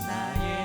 나의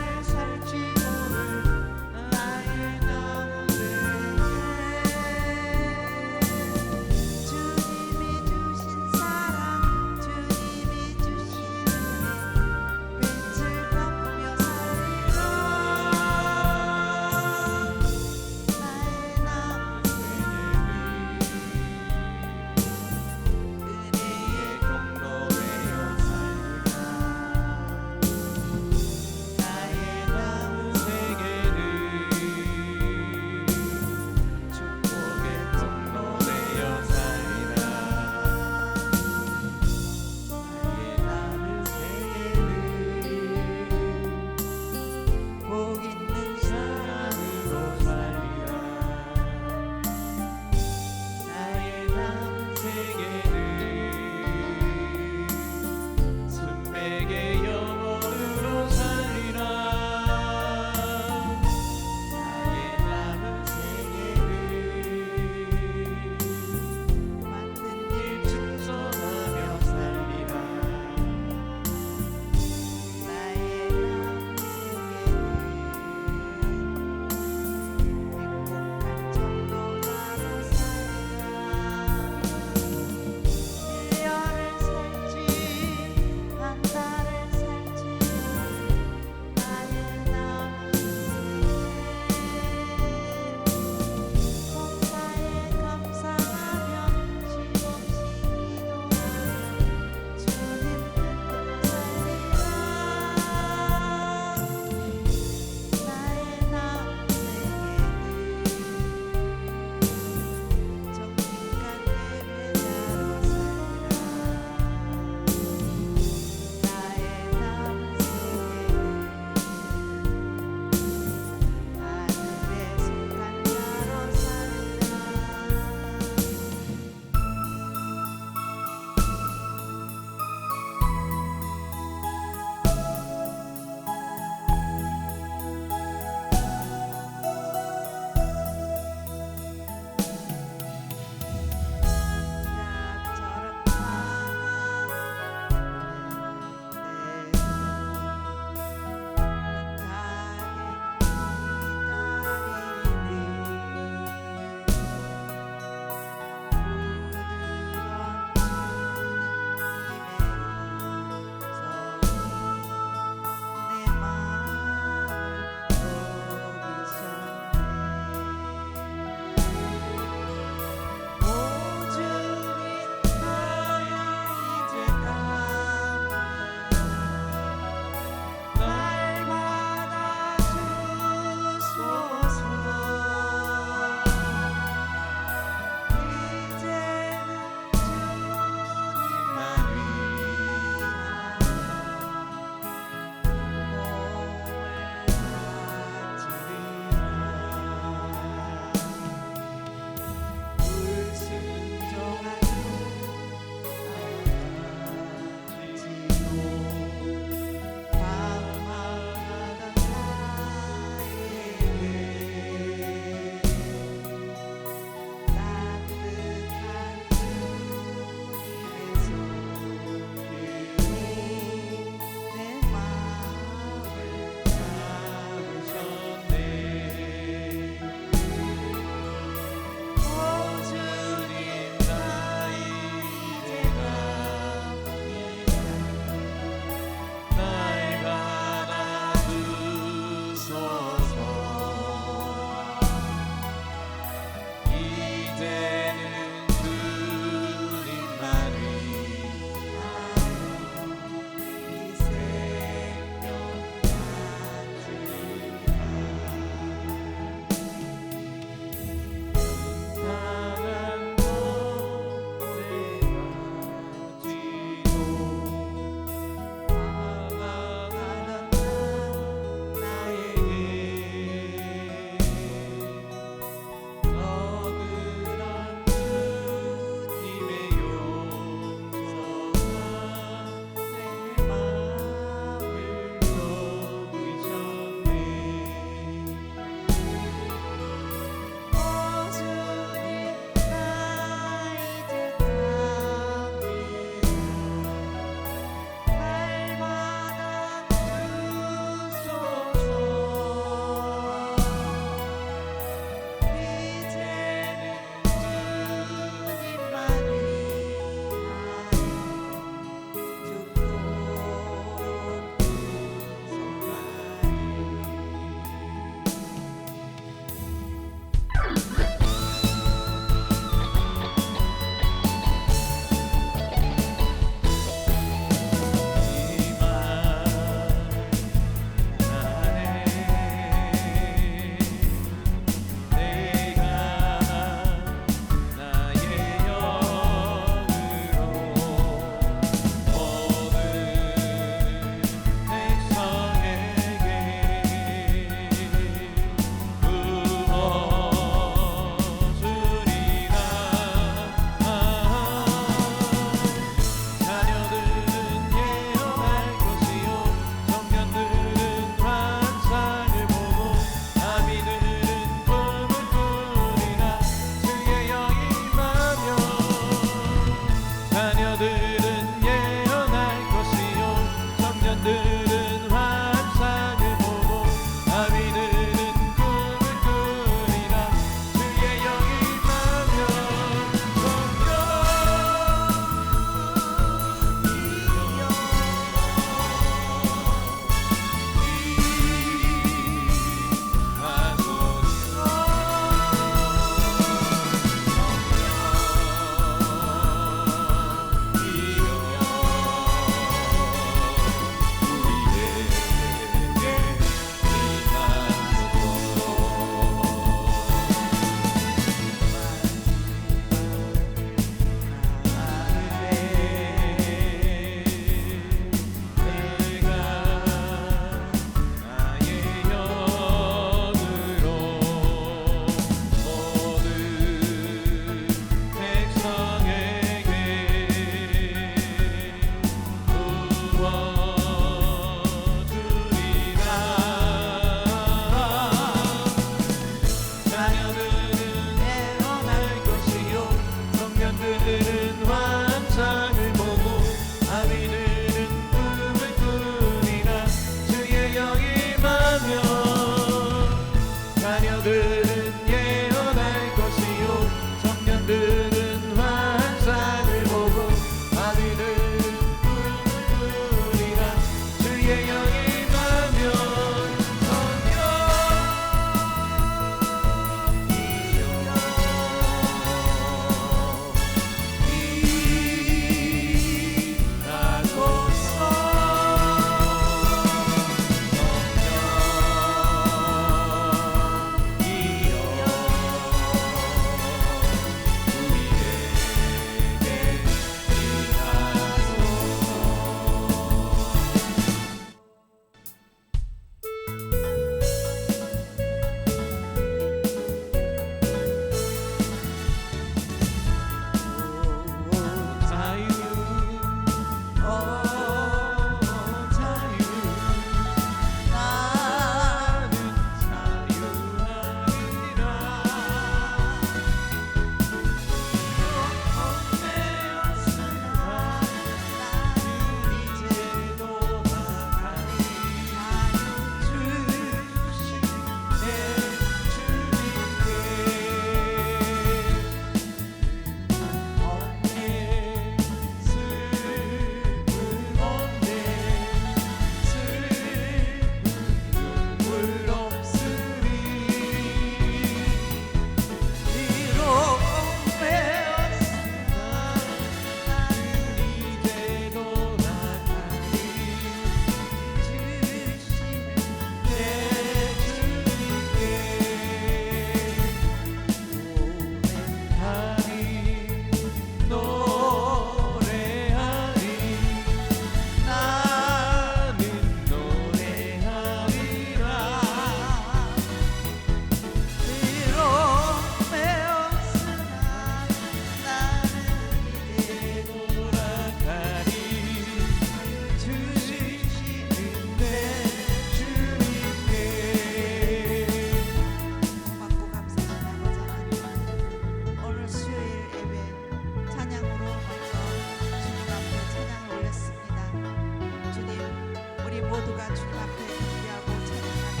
우리가 주님 앞에 경배하고 찬양하며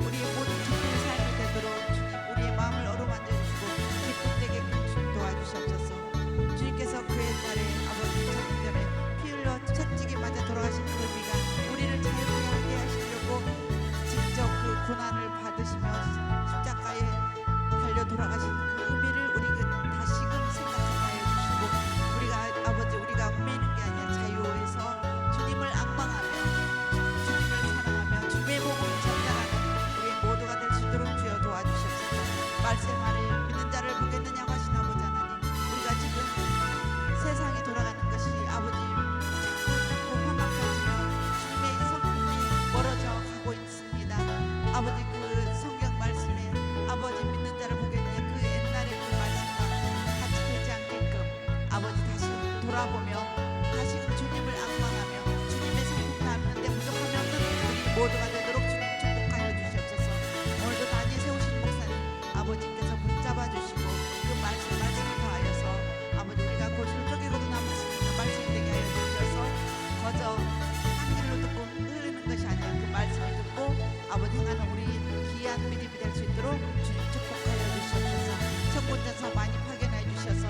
우리의 모든 기쁜 삶이 되도록 주님 우리의 마음을 어루만져 주시고 기쁨되게 주님 도와주시옵소서. 주님께서 그 옛날에 아버지 천년전에 피 흘려 채찍에 맞아 돌아가신 그 의미가 우리를 자유롭게 하게 하시려고 직접 그 고난을 받으시며 십자가에 달려 돌아가신 그 의미를 우리가 다시금 생각하게 해주시고 우리가 아버지 우리가 얽매이는 게 아니라 자유에서 주님을 앙망하며 주님을 사랑하며 주님의 복음을 전달하는 우리 모두가 될 수 있도록 주여 도와주시옵소서. 말씀을 믿는 자를 보겠느냐고 하신 아버지 하나님, 우리가 지금 세상이 돌아가는 것이 아버지 자꾸 험악해지며 주님의 성품이 멀어져 가고 있습니다. 아버지 그 성경 말씀에 아버지 믿는 자를 보겠느냐 그 옛날의 그 말씀과 같이 되지 않게끔 아버지 다시 돌아보며 다시금 주님을 앙망하며 주님의 성품 나누는데 부족함이 없는 우리 모두가 되도록 주님 축복하여 주시옵소서. 오늘도 단위 세우신 목사님 아버지께서 붙잡아 주시고 그 말씀을 더하여서 아버지 우리가 골수를 쪼개고도 남을 수 있는 말씀이 되게 하여 주셔서 거저 한 길로 듣고 흐르는 것이 아니라 그 말씀을 듣고 아버지 행하는 우리 귀한 믿음이 될 수 있도록 주님 축복하여 주시옵소서. 천군전사 많이 파견해 주셔서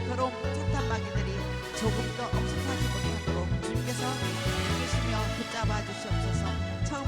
더러운 사탄 마귀들이 조금 더 엄습하지 못하도록 주님께서 계시며 붙잡아 주시옵소서. 처음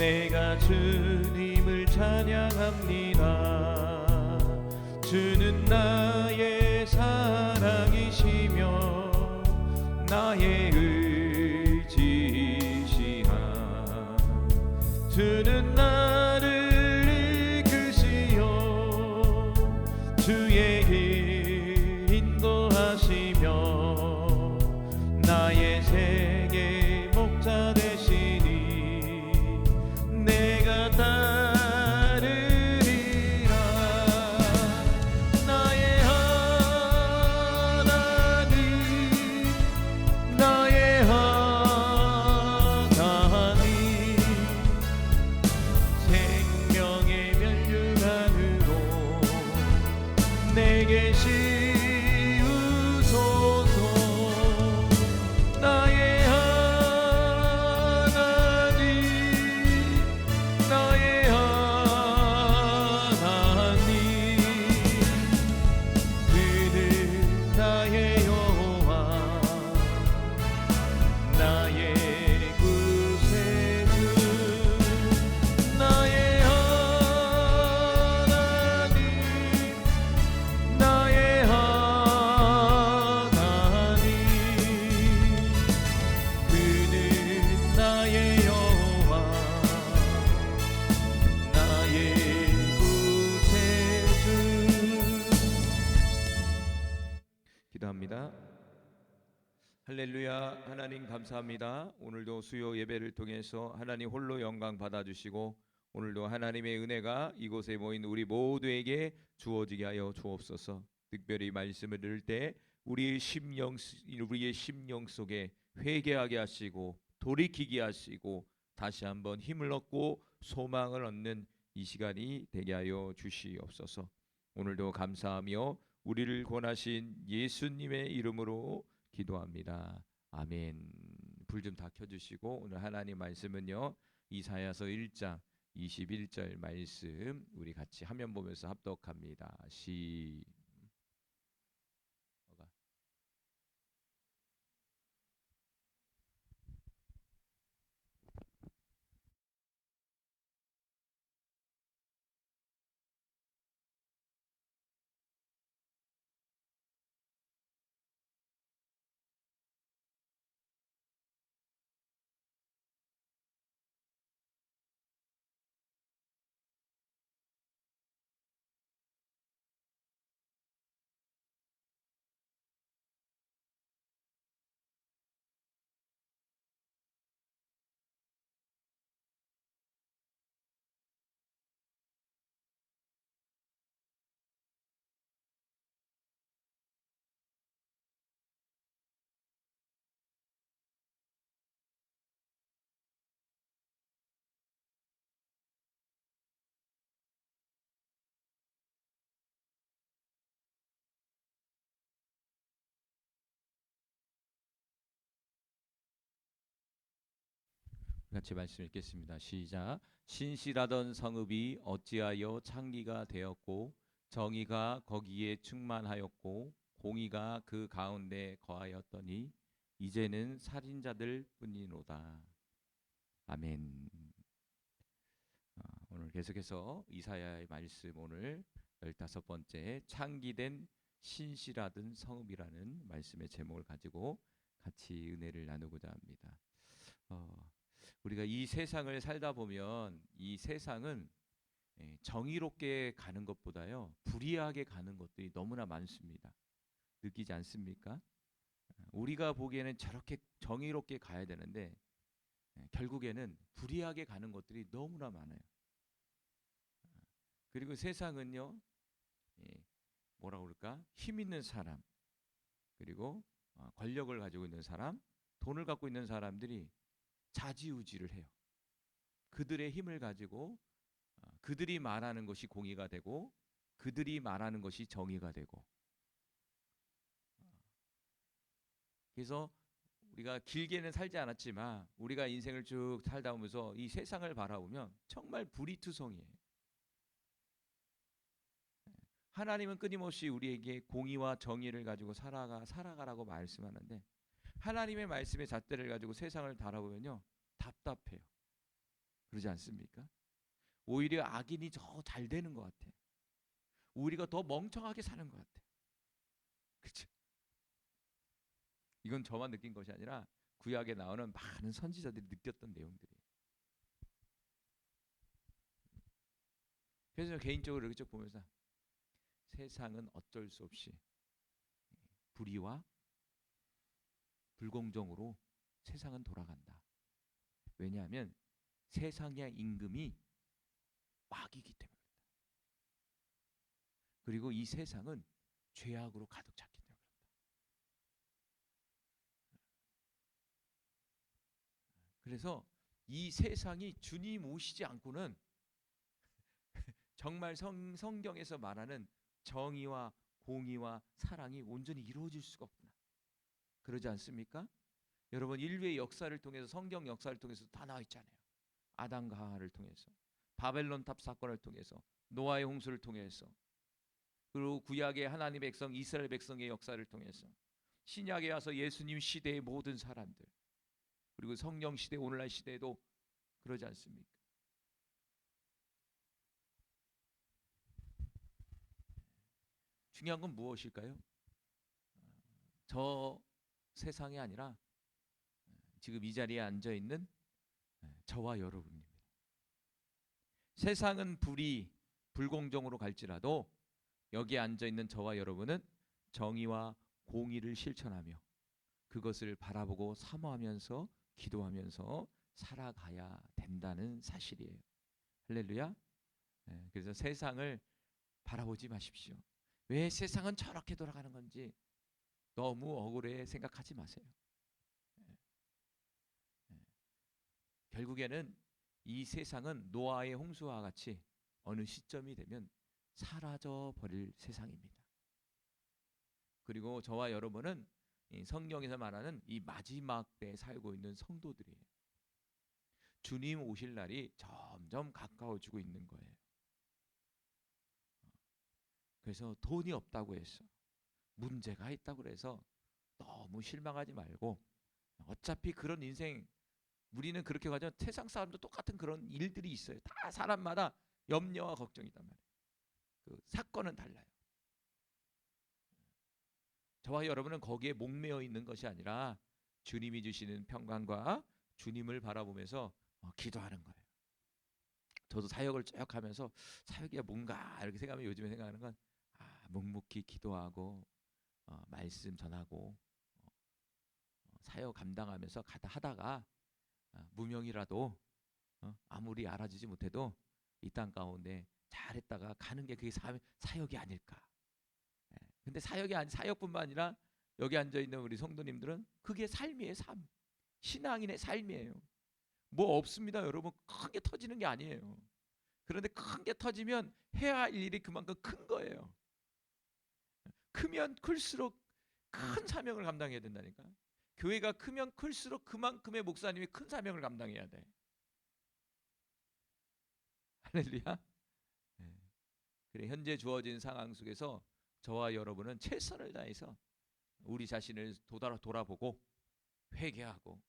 내가 주님을 찬양합니다. 주는 나의 사랑이시며 나의 의지시라. 주는 나를 이끄시어 주의 길 인도하시며 나의 세계 목자 되시니 내가 따르리라. 나의 하나님 나의 하나님 생명의 면류관으로 내게 씌우소서. 나의 하나님 나의 하나님 그는 나의 여호와 나의 구세주. 나의 하나님 나의 하나님 그는 나의 여호와 나의 구세주. 기도합니다. 할렐루야. 하나님 감사합니다. 오늘도 수요 예배를 통해서 하나님 홀로 영광 받아주시고 오늘도 하나님의 은혜가 이곳에 모인 우리 모두에게 주어지게 하여 주옵소서. 특별히 말씀을 들을 때 우리의 심령 속에 회개하게 하시고 돌이키게 하시고 다시 한번 힘을 얻고 소망을 얻는 이 시간이 되게 하여 주시옵소서. 오늘도 감사하며 우리를 권하신 예수님의 이름으로 기도합니다. 아멘. 불 좀 다 켜주시고 오늘 하나님 말씀은요 이사야서 1장 21절 말씀 우리 같이 화면 보면서 합독합니다. 같이 말씀 읽겠습니다. 시작. 신실하던 성읍이 어찌하여 창기가 되었고 정의가 거기에 충만하였고 공의가 그 가운데 거하였더니 이제는 살인자들 뿐이로다. 아멘. 오늘 계속해서 이사야의 말씀 오늘 15번째 창기된 신실하던 성읍이라는 말씀의 제목을 가지고 같이 은혜를 나누고자 합니다. 우리가 이 세상을 살다 보면 이 세상은 정의롭게 가는 것보다요 불의하게 가는 것들이 너무나 많습니다. 느끼지 않습니까? 우리가 보기에는 저렇게 정의롭게 가야 되는데 결국에는 불의하게 가는 것들이 너무나 많아요. 그리고 세상은요 뭐라 그럴까 힘 있는 사람 그리고 권력을 가지고 있는 사람 돈을 갖고 있는 사람들이 자지우지를 해요. 그들의 힘을 가지고 그들이 말하는 것이 공의가 되고 그들이 말하는 것이 정의가 되고 그래서 우리가 길게는 살지 않았지만 우리가 인생을 쭉 살다 오면서 이 세상을 바라보면 정말 불이투성이에요. 하나님은 끊임없이 우리에게 공의와 정의를 가지고 살아가라고 말씀하는데 하나님의 말씀의 잣대를 가지고 세상을 바라보면요 답답해요. 그러지 않습니까? 오히려 악인이 더 잘 되는 것 같아. 우리가 더 멍청하게 사는 것 같아. 그렇죠? 이건 저만 느낀 것이 아니라 구약에 나오는 많은 선지자들이 느꼈던 내용들이에요. 그래서 개인적으로 이렇게 쭉 보면서 세상은 어쩔 수 없이 불의와 불공정으로 세상은 돌아간다. 왜냐하면 세상의 임금이 마귀이기 때문입니다. 그리고 이 세상은 죄악으로 가득 찼기 때문입니다. 그래서 이 세상이 주님 오시지 않고는 정말 성경에서 말하는 정의와 공의와 사랑이 온전히 이루어질 수가 없구나. 그러지 않습니까? 여러분, 인류의 역사를 통해서, 성경 역사를 통해서 다 나와 있잖아요. 아담과 하와를 통해서, 바벨론 탑 사건을 통해서, 노아의 홍수를 통해서, 그리고 구약의 하나님의 백성 이스라엘 백성의 역사를 통해서, 신약에 와서 예수님 시대의 모든 사람들, 그리고 성령 시대, 오늘날 시대에도 그러지 않습니까? 중요한 건 무엇일까요? 저 세상이 아니라 지금 이 자리에 앉아 있는 저와 여러분입니다. 세상은 불의, 불공정으로 갈지라도 여기에 앉아 있는 저와 여러분은 정의와 공의를 실천하며 그것을 바라보고 사모하면서 기도하면서 살아가야 된다는 사실이에요. 할렐루야. 그래서 세상을 바라보지 마십시오. 왜 세상은 저렇게 돌아가는 건지 너무 억울해 생각하지 마세요. 결국에는 이 세상은 노아의 홍수와 같이 어느 시점이 되면 사라져 버릴 세상입니다. 그리고 저와 여러분은 이 성경에서 말하는 이 마지막 때에 살고 있는 성도들이에요. 주님 오실 날이 점점 가까워지고 있는 거예요. 그래서 돈이 없다고 해서, 문제가 있다고 해서 너무 실망하지 말고, 어차피 그런 인생, 우리는 그렇게 가죠. 세상 사람도 똑같은 그런 일들이 있어요. 다 사람마다 염려와 걱정이 있단 말이에요. 그 사건은 달라요. 저와 여러분은 거기에 목매어 있는 것이 아니라 주님이 주시는 평강과 주님을 바라보면서 기도하는 거예요. 저도 사역을 쭉 하면서 사역이 뭔가 이렇게 생각하면 요즘에 생각하는 건 묵묵히 기도하고 말씀 전하고 사역 감당하면서 하다가 무명이라도 아무리 알아주지 못해도 이 땅 가운데 잘했다가 가는 게 그게 사역이 아닐까. 근데 사역뿐만 아니라 여기 앉아 있는 우리 성도님들은 그게 삶이에요. 삶. 신앙인의 삶이에요. 뭐 없습니다, 여러분. 큰 게 터지는 게 아니에요. 그런데 큰 게 터지면 해야 할 일이 그만큼 큰 거예요. 크면 클수록 큰 사명을 감당해야 된다니까. 교회가 크면 클수록 그만큼의 목사님이 큰 사명을 감당해야 돼. 할렐루야. 그래, 현재 주어진 상황 속에서 저와 여러분은 최선을 다해서 우리 자신을 돌아보고 회개하고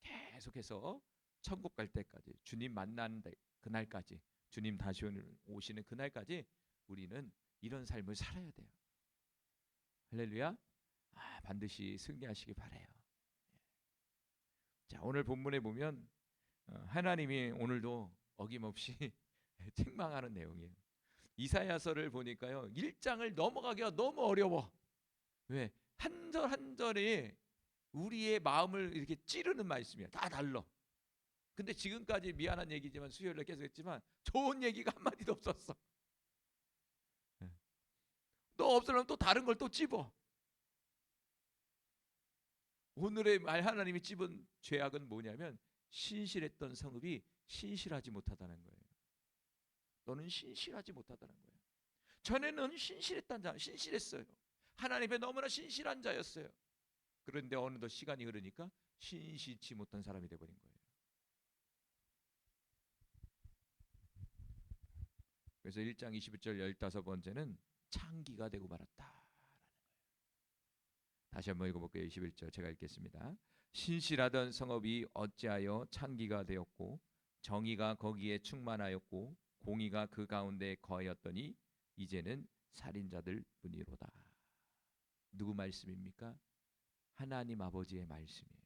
계속해서 천국 갈 때까지, 주님 만나는 그날까지, 주님 다시 오시는 그날까지 우리는 이런 삶을 살아야 돼요. 할렐루야. 반드시 승리하시기 바라요. 자, 오늘 본문에 보면 하나님이 오늘도 어김없이 책망하는 내용이에요. 이사야서를 보니까요, 1장을 넘어가기가 너무 어려워. 왜? 한 절 한 절이 우리의 마음을 이렇게 찌르는 말씀이야. 다 달라. 근데 지금까지 미안한 얘기지만 수요일에 계속 했지만 좋은 얘기가 한마디도 없었어. 또 없으면 또 다른 걸 또 찝어. 오늘의 말 하나님이 찝은 죄악은 뭐냐면 신실했던 성읍이 신실하지 못하다는 거예요. 너는 신실하지 못하다는 거예요. 전에는 신실했어요. 하나님의 너무나 신실한 자였어요. 그런데 어느덧 시간이 흐르니까 신실치 못한 사람이 되어버린 거예요. 그래서 1장 21절 15번째는 창기가 되고 말았다라는 거예요. 다시 한번 읽어볼게요. 21절 제가 읽겠습니다. 신실하던 성읍이 어찌하여 창기가 되었고 정의가 거기에 충만하였고 공의가 그 가운데 거하였더니 이제는 살인자들 뿐이로다. 누구 말씀입니까? 하나님 아버지의 말씀이에요.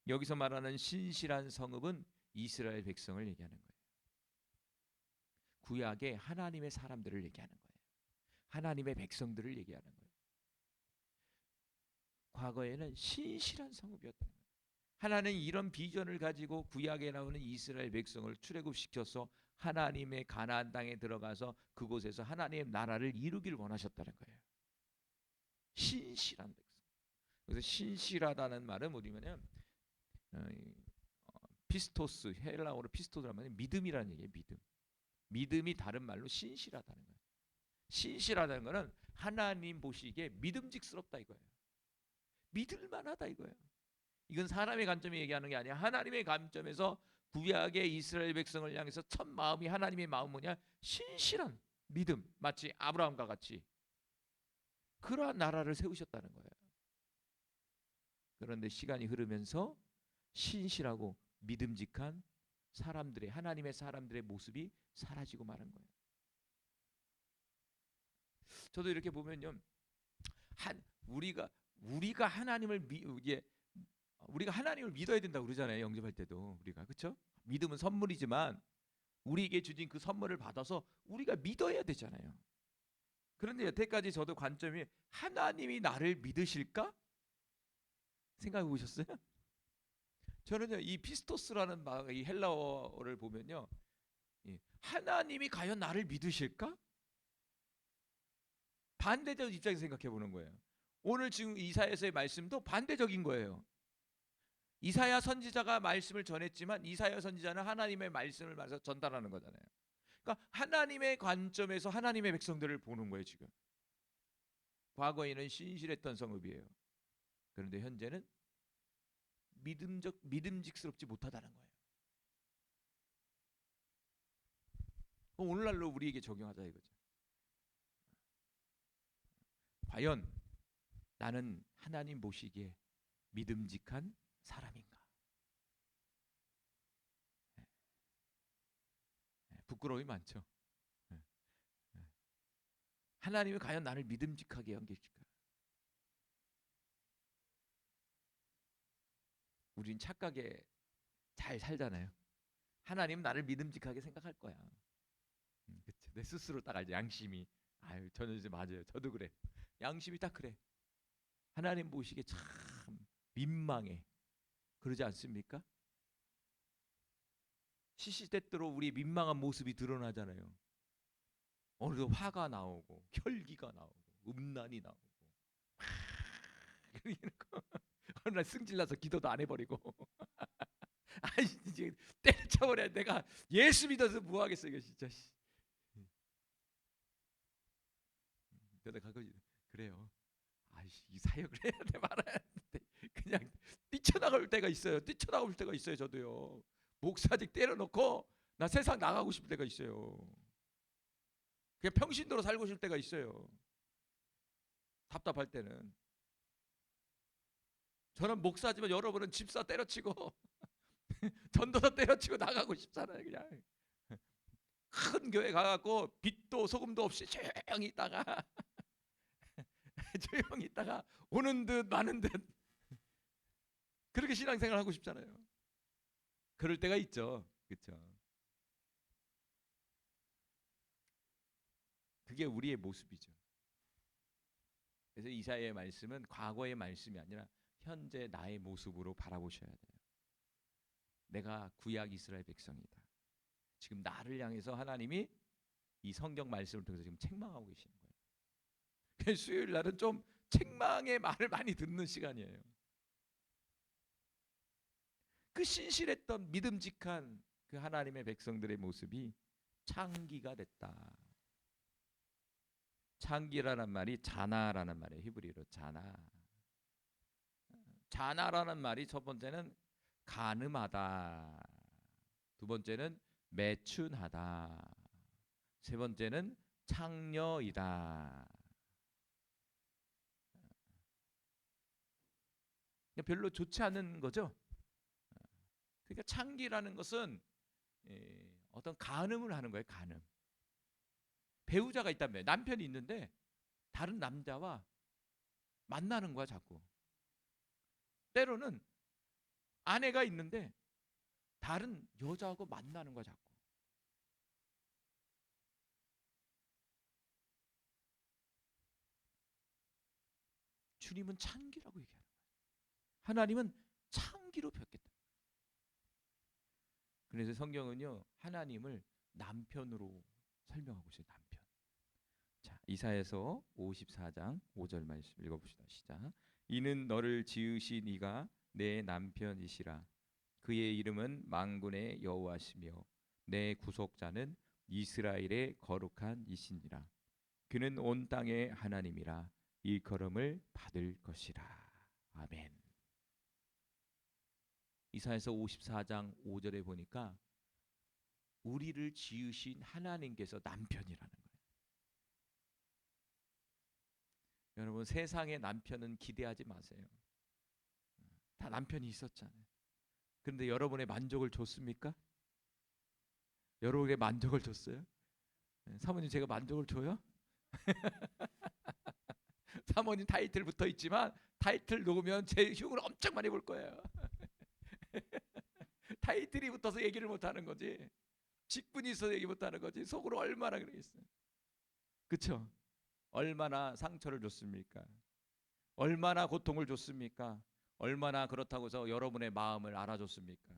여기서 말하는 신실한 성읍은 이스라엘 백성을 얘기하는 거예요. 구약의 하나님의 사람들을 얘기하는 거예요. 하나님의 백성들을 얘기하는 거예요. 과거에는 신실한 성읍이었다는 거예요. 하나님은 이런 비전을 가지고 구약에 나오는 이스라엘 백성을 출애굽시켜서 하나님의 가나안 땅에 들어가서 그곳에서 하나님의 나라를 이루기를 원하셨다는 거예요. 신실한 백성. 그래서 신실하다는 말은 뭐냐면 피스토스, 헬라어로 피스토스라는 말은 믿음이라는 얘기예요. 믿음이 다른 말로 신실하다는 거예요. 신실하다는 거는 하나님 보시기에 믿음직스럽다 이거예요. 믿을만하다 이거예요. 이건 사람의 관점이 얘기하는 게 아니야. 하나님의 관점에서 구약의 이스라엘 백성을 향해서 첫 마음이 하나님의 마음은 뭐냐? 신실한 믿음. 마치 아브라함과 같이 그러한 나라를 세우셨다는 거예요. 그런데 시간이 흐르면서 신실하고 믿음직한 사람들의, 하나님의 사람들의 모습이 사라지고 마는 거예요. 저도 이렇게 보면요, 우리가 하나님을 우리가 하나님을 믿어야 된다고 그러잖아요. 영접할 때도 우리가, 그렇죠? 믿음은 선물이지만 우리에게 주신 그 선물을 받아서 우리가 믿어야 되잖아요. 그런데 여태까지 저도 관점이 하나님이 나를 믿으실까? 생각해 보셨어요? 저는요, 이 피스토스라는 이 헬라어를 보면요, 하나님이 과연 나를 믿으실까? 반대적 입장에서 생각해 보는 거예요. 오늘 지금 이사야서의 말씀도 반대적인 거예요. 이사야 선지자가 말씀을 전했지만 이사야 선지자는 하나님의 말씀을 말해서 전달하는 거잖아요. 그러니까 하나님의 관점에서 하나님의 백성들을 보는 거예요. 지금 과거에는 신실했던 성읍이에요. 그런데 현재는 믿음직스럽지 못하다는 거예요. 오늘날로 우리에게 적용하자 이거죠. 과연 나는 하나님 보시기에 믿음직한 사람인가? 부끄러움이 많죠. 하나님이 과연 나를 믿음직하게 연기실까? 우린 착하게 잘 살잖아요. 하나님 나를 믿음직하게 생각할 거야. 그쵸? 내 스스로 딱 알죠. 양심이. 아유, 저는 이제 맞아요. 저도 그래. 양심이 딱 그래. 하나님 보시기에 참 민망해. 그러지 않습니까? 시시때때로 우리 민망한 모습이 드러나잖아요. 어느덧 화가 나오고 혈기가 나오고 음란이 나오고 어느 날 승질나서 기도도 안 해버리고 아이 이제 때려쳐버려. 내가 예수 믿어서 뭐 하겠어 이거 진짜. 내가 가끔 그래요. 아이씨 이 사역을 해야 돼 말아야 돼. 그냥 뛰쳐나갈 때가 있어요. 뛰쳐나올 때가 있어요. 저도요. 목사직 때려놓고 나 세상 나가고 싶을 때가 있어요. 그냥 평신도로 살고 싶을 때가 있어요. 답답할 때는. 저는 목사지만 여러분은 집사 때려치고 전도사 때려치고 나가고 싶잖아요. 그냥 큰 교회 가갖고 빛도 소금도 없이 조용히 있다가 조용히 있다가 오는 듯 마는 듯 그렇게 신앙생활 하고 싶잖아요. 그럴 때가 있죠. 그렇죠? 그게 우리의 모습이죠. 그래서 이사야의 말씀은 과거의 말씀이 아니라 현재 나의 모습으로 바라보셔야 돼요. 내가 구약 이스라엘 백성이다. 지금 나를 향해서 하나님이 이 성경 말씀을 통해서 지금 책망하고 계시는 거예요. 그래서 수요일 날은 좀 책망의 말을 많이 듣는 시간이에요. 그 신실했던 믿음직한 그 하나님의 백성들의 모습이 창기가 됐다. 창기라는 말이 자나라는 말이에요. 히브리어로 자나. 자나라는 말이 첫 번째는 간음하다. 두 번째는 매춘하다. 세 번째는 창녀이다. 별로 좋지 않은 거죠. 그러니까 창기라는 것은 어떤 간음을 하는 거예요. 간음. 배우자가 있다면 남편이 있는데 다른 남자와 만나는 거야 자꾸. 때로는 아내가 있는데 다른 여자하고 만나는 거야 자꾸. 주님은 창기라고 얘기하는 거예요. 하나님은 창기로 폈겠다. 그래서 성경은요 하나님을 남편으로 설명하고 있어요. 남편. 자, 이사야서 54장 5절 말씀 읽어봅시다. 시작. 이는 너를 지으신 이가 내 남편이시라. 그의 이름은 만군의 여호와시며 내 구속자는 이스라엘의 거룩한 이시니라. 그는 온 땅의 하나님이라. 일컬음을 받을 것이라. 아멘. 이사야서 54장 5절에 보니까 우리를 지으신 하나님께서 남편이라는 거예요. 여러분 세상의 남편은 기대하지 마세요. 다 남편이 있었잖아요. 그런데 여러분의 만족을 줬습니까? 여러분에게 만족을 줬어요? 사모님 제가 만족을 줘요? 사모님 타이틀 붙어 있지만 타이틀 놓으면 제 흉을 엄청 많이 볼 거예요. 타이틀이 붙어서 얘기를 못하는 거지. 직분이 있어서 얘기 못하는 거지. 속으로 얼마나 그러겠어요. 그렇죠? 얼마나 상처를 줬습니까? 얼마나 고통을 줬습니까? 얼마나 그렇다고 해서 여러분의 마음을 알아줬습니까?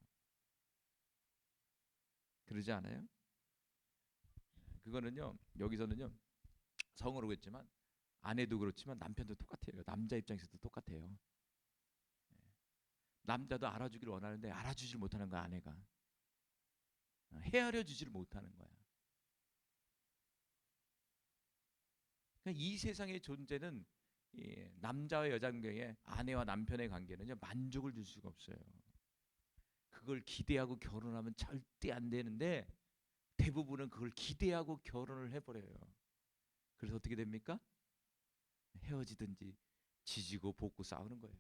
그러지 않아요? 그거는요 여기서는요 성으로 했지만 아내도 그렇지만 남편도 똑같아요. 남자 입장에서도 똑같아요. 남자도 알아주기를 원하는데 알아주질 못하는 거야. 아내가 헤아려 주지를 못하는 거야. 그러니까 이 세상의 존재는 남자와 여자 관계에 아내와 남편의 관계는요 만족을 줄 수가 없어요. 그걸 기대하고 결혼하면 절대 안 되는데 대부분은 그걸 기대하고 결혼을 해버려요. 그래서 어떻게 됩니까? 헤어지든지 지지고 볶고 싸우는 거예요.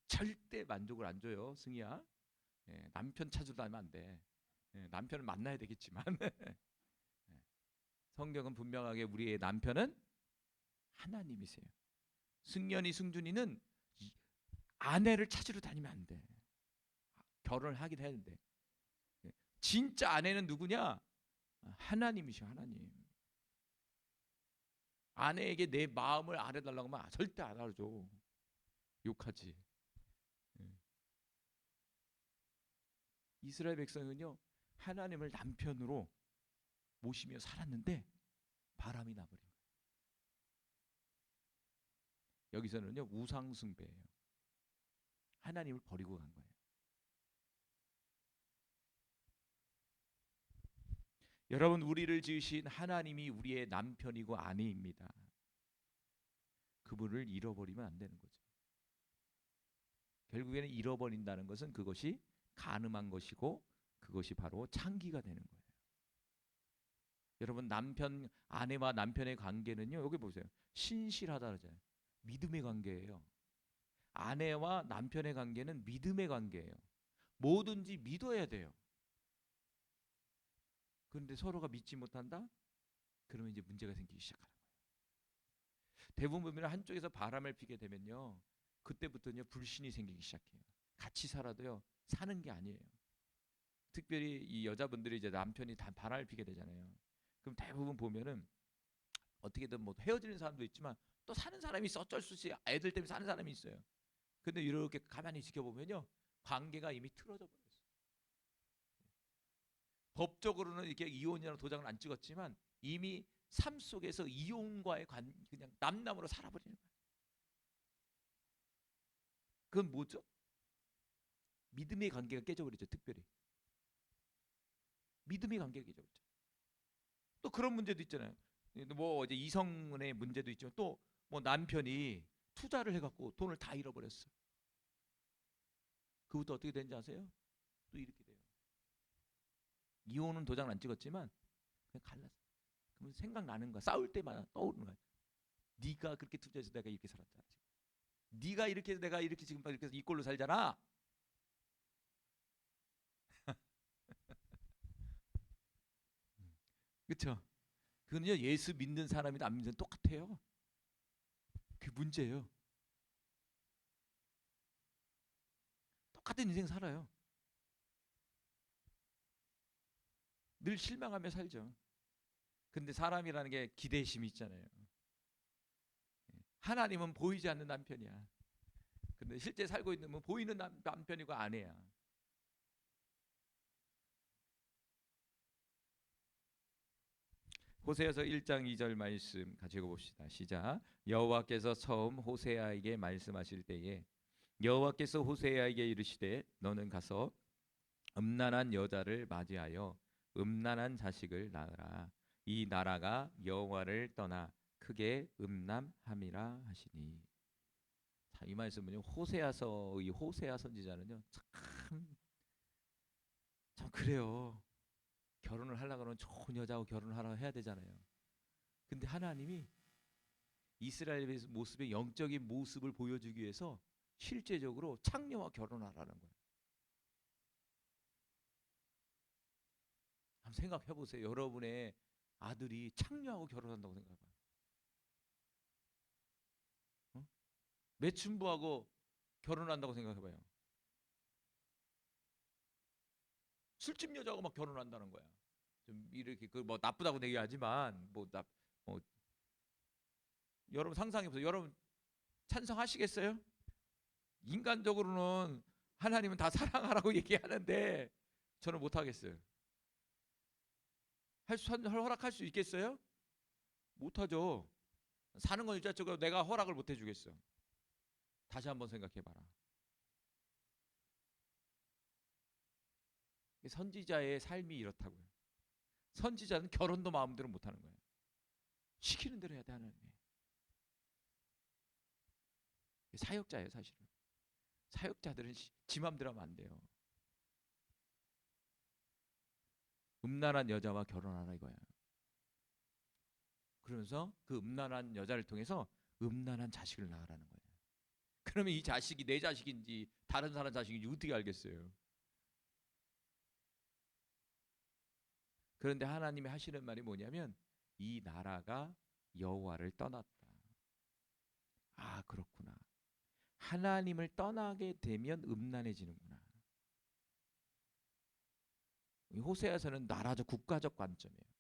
절대 만족을 안 줘요, 승희야. 남편 찾으러 다니면 안 돼. 남편을 만나야 되겠지만 성경은 분명하게 우리의 남편은 하나님이세요. 승연이 승준이는 아내를 찾으러 다니면 안 돼. 결혼을 하긴 했는데 진짜 아내는 누구냐? 하나님이셔. 하나님. 아내에게 내 마음을 알아달라고 하면 절대 안 알아줘. 욕하지. 이스라엘 백성은요 하나님을 남편으로 모시며 살았는데 바람이 나버린 거예요. 여기서는요 우상 숭배예요. 하나님을 버리고 간 거예요. 여러분 우리를 지으신 하나님이 우리의 남편이고 아내입니다. 그분을 잃어버리면 안 되는 거죠. 결국에는 잃어버린다는 것은 그것이 간음한 것이고 그것이 바로 창기가 되는 거예요. 여러분 남편 아내와 남편의 관계는요 여기 보세요. 신실하다 그러잖아요. 믿음의 관계예요. 아내와 남편의 관계는 믿음의 관계예요. 뭐든지 믿어야 돼요. 그런데 서로가 믿지 못한다? 그러면 이제 문제가 생기기 시작하는 거예요. 대부분 보면 한쪽에서 바람을 피게 되면요 그때부터는요 불신이 생기기 시작해요. 같이 살아도요 사는 게 아니에요. 특별히 이 여자분들이 이제 남편이 다 바람을 피게 되잖아요. 그럼 대부분 보면은 어떻게든 뭐 헤어지는 사람도 있지만 또 사는 사람이 있어. 어쩔 수 없이 애들 때문에 사는 사람이 있어요. 근데 이렇게 가만히 지켜보면요 관계가 이미 틀어져 버렸어요. 법적으로는 이렇게 이혼이라는 도장을 안 찍었지만 이미 삶 속에서 이혼과의 그냥 남남으로 살아버리는 거예요. 그건 뭐죠? 믿음의 관계가 깨져버리죠. 특별히 믿음의 관계가 깨져버리죠. 또 그런 문제도 있잖아요. 뭐 이제 이성의 문제도 있지만 또 뭐 남편이 투자를 해갖고 돈을 다 잃어버렸어. 그것도 어떻게 되는지 아세요? 또 이렇게 돼요. 이혼은 도장을 안 찍었지만 그냥 갈랐어. 그러면 생각나는 거야. 싸울 때마다 떠오르는 거야. 네가 그렇게 투자해서 내가 이렇게 살았잖아. 네가 이렇게 해서 내가 이렇게 지금 이렇게 해서 이 꼴로 살잖아. 그렇죠? 그건요 예수 믿는 사람이나 안 믿는 사람 똑같아요. 그게 문제예요. 똑같은 인생 살아요. 늘 실망하며 살죠. 근데 사람이라는 게 기대심이 있잖아요. 하나님은 보이지 않는 남편이야. 근데 실제 살고 있는 건 보이는 남편이고 아내야. 호세아서 1장 2절 말씀 같이 읽어봅시다. 시작. 여호와께서 처음 호세아에게 말씀하실 때에 여호와께서 호세아에게 이르시되 너는 가서 음란한 여자를 맞이하여 음란한 자식을 낳으라. 이 나라가 여호와를 떠나 크게 음란함이라 하시니. 자, 이 말씀은요 호세아서의 호세아 선지자는요 참 그래요. 결혼을 하려고 하면 좋은 여자하고 결혼을 하라고 해야 되잖아요. 근데 하나님이 이스라엘의 모습의 영적인 모습을 보여주기 위해서 실제적으로 창녀와 결혼하라는 거예요. 한번 생각해 보세요. 여러분의 아들이 창녀하고 결혼한다고 생각해봐요. 어? 매춘부하고 결혼한다고 생각해봐요. 술집 여자하고 막 결혼한다는 거야. 좀 이렇게 그 뭐 나쁘다고 얘기하지만 뭐 여러분 상상해보세요. 여러분 찬성하시겠어요? 인간적으로는 하나님은 다 사랑하라고 얘기하는데 저는 못하겠어요. 허락할 수 있겠어요? 못하죠. 사는 건 일자적으로 내가 허락을 못 해주겠어. 다시 한번 생각해봐라. 선지자의 삶이 이렇다고요. 선지자는 결혼도 마음대로 못하는 거예요. 시키는 대로 해야 돼 하나님이. 사역자예요 사실은. 사역자들은 지 맘대로 하면 안 돼요. 음란한 여자와 결혼하라 이거야. 그러면서 그 음란한 여자를 통해서 음란한 자식을 낳으라는 거예요. 그러면 이 자식이 내 자식인지 다른 사람 자식인지 어떻게 알겠어요? 그런데 하나님이 하시는 말이 뭐냐면 이 나라가 여호와를 떠났다. 아 그렇구나. 하나님을 떠나게 되면 음란해지는구나. 호세아서는 나라적 국가적 관점이에요.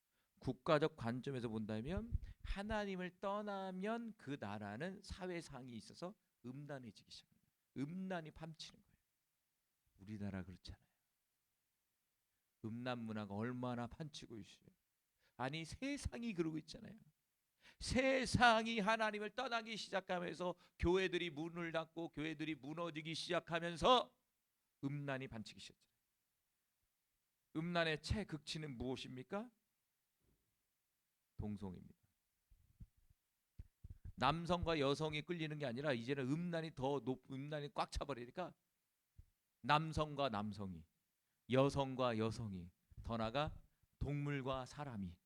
국가적 관점에서 본다면 하나님을 떠나면 그 나라는 사회상이 있어서 음란해지기 시작합니다. 음란이 판치는 거예요. 우리나라 그렇잖아요. 음란 문화가 얼마나 판치고 있어요. 아니 세상이 그러고 있잖아요. 세상이 하나님을 떠나기 시작하면서 교회들이 문을 닫고 교회들이 무너지기 시작하면서 음란이 판치기 시작했잖아요. 음란의 최극치는 무엇입니까? 동성입니다. 남성과 여성이 끌리는 게 아니라 이제는 음란이 꽉 차버리니까 남성과 남성이, 여성과 여성이, 더 나아가 동물과 사람이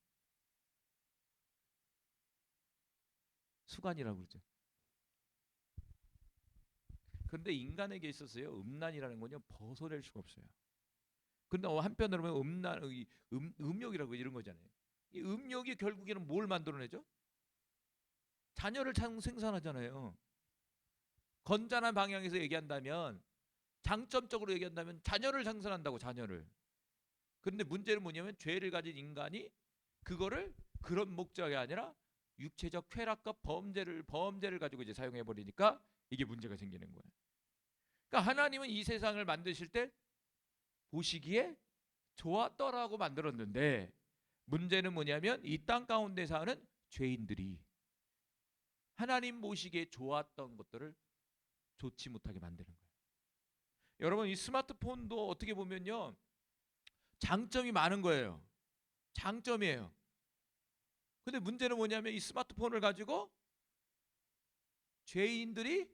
수간이라고 그러죠. 그런데 인간에게 있어서요 음란이라는 건요 벗어낼 수가 없어요. 근데 한편으로 보면 음욕이라고 이런 거잖아요. 이 음욕이 결국에는 뭘 만들어내죠? 자녀를 생산하잖아요. 건전한 방향에서 얘기한다면 장점적으로 얘기한다면 자녀를 생산한다고 자녀를. 그런데 문제는 뭐냐면 죄를 가진 인간이 그거를 그런 목적이 아니라 육체적 쾌락과 범죄를 가지고 이제 사용해 버리니까 이게 문제가 생기는 거예요. 그러니까 하나님은 이 세상을 만드실 때 보시기에 좋았더라고 만들었는데 문제는 뭐냐면 이 땅 가운데 사는 죄인들이 하나님 보시기에 좋았던 것들을 좋지 못하게 만드는 거예요. 여러분 이 스마트폰도 어떻게 보면요 장점이 많은 거예요. 장점이에요. 근데 문제는 뭐냐면 이 스마트폰을 가지고 죄인들이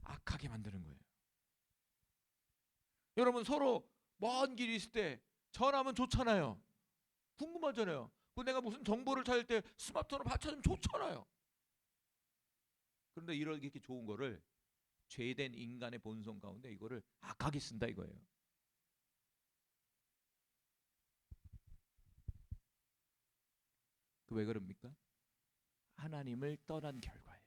악하게 만드는 거예요. 여러분 서로 먼 길이 있을 때 전화하면 좋잖아요. 궁금하잖아요. 내가 무슨 정보를 찾을 때 스마트폰을 받쳐주면 좋잖아요. 그런데 이렇게 좋은 거를 죄된 인간의 본성 가운데 이거를 악하게 쓴다 이거예요. 그 왜 그럽니까? 하나님을 떠난 결과예요.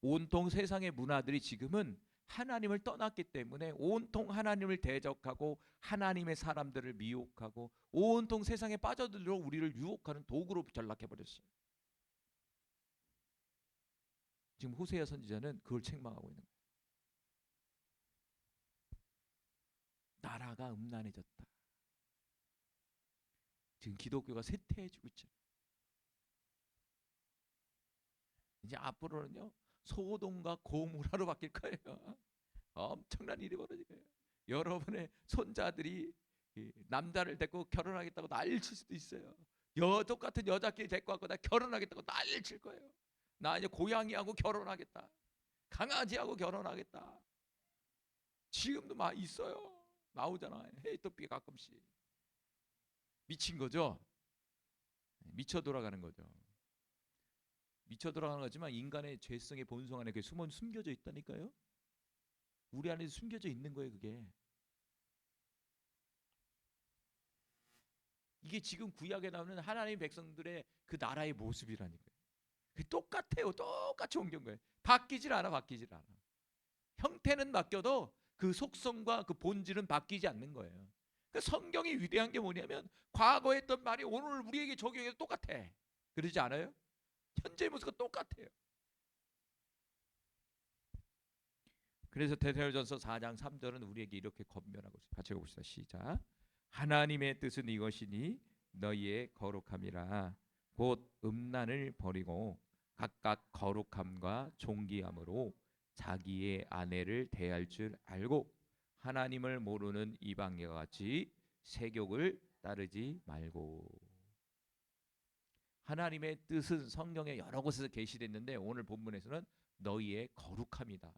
온통 세상의 문화들이 지금은 하나님을 떠났기 때문에 온통 하나님을 대적하고 하나님의 사람들을 미혹하고 온통 세상에 빠져들어 우리를 유혹하는 도구로 전락해버렸어요. 지금 호세아 선지자는 그걸 책망하고 있는 거예요. 나라가 음란해졌다. 지금 기독교가 쇠퇴해지고 있잖아요. 이제 앞으로는요 소돔과 고모라로 바뀔 거예요. 엄청난 일이 벌어질 거예요. 여러분의 손자들이 남자를 데리고 결혼하겠다고 난리칠 수도 있어요. 똑같은 여자끼리 데리고 왔고 나 결혼하겠다고 난리를 칠 거예요. 나 이제 고양이하고 결혼하겠다. 강아지하고 결혼하겠다. 지금도 막 있어요. 나오잖아요. 헤이토피 가끔씩. 미친 거죠. 미쳐 돌아가는 거죠. 미쳐 돌아가는 거지만 인간의 죄성의 본성 안에 그게 숨겨져 있다니까요. 우리 안에 숨겨져 있는 거예요. 이게 지금 구약에 나오는 하나님의 백성들의 그 나라의 모습이라니까요. 똑같아요. 똑같이 옮긴 거예요. 바뀌질 않아. 형태는 바뀌어도 그 속성과 그 본질은 바뀌지 않는 거예요. 그 성경이 위대한 게 뭐냐면 과거에 했던 말이 오늘 우리에게 적용해도 똑같아. 그러지 않아요? 현재의 모습과 똑같아요. 그래서 데살로니가전서 4장 3절은 우리에게 이렇게 권면하고 있어요. 같이 읽어봅시다. 시작. 하나님의 뜻은 이것이니 너희의 거룩함이라 곧 음란을 버리고 각각 거룩함과 존귀함으로 자기의 아내를 대할 줄 알고 하나님을 모르는 이방인과 같이 세욕을 따르지 말고. 하나님의 뜻은 성경에 여러 곳에서 계시됐는데 오늘 본문에서는 너희의 거룩함이다.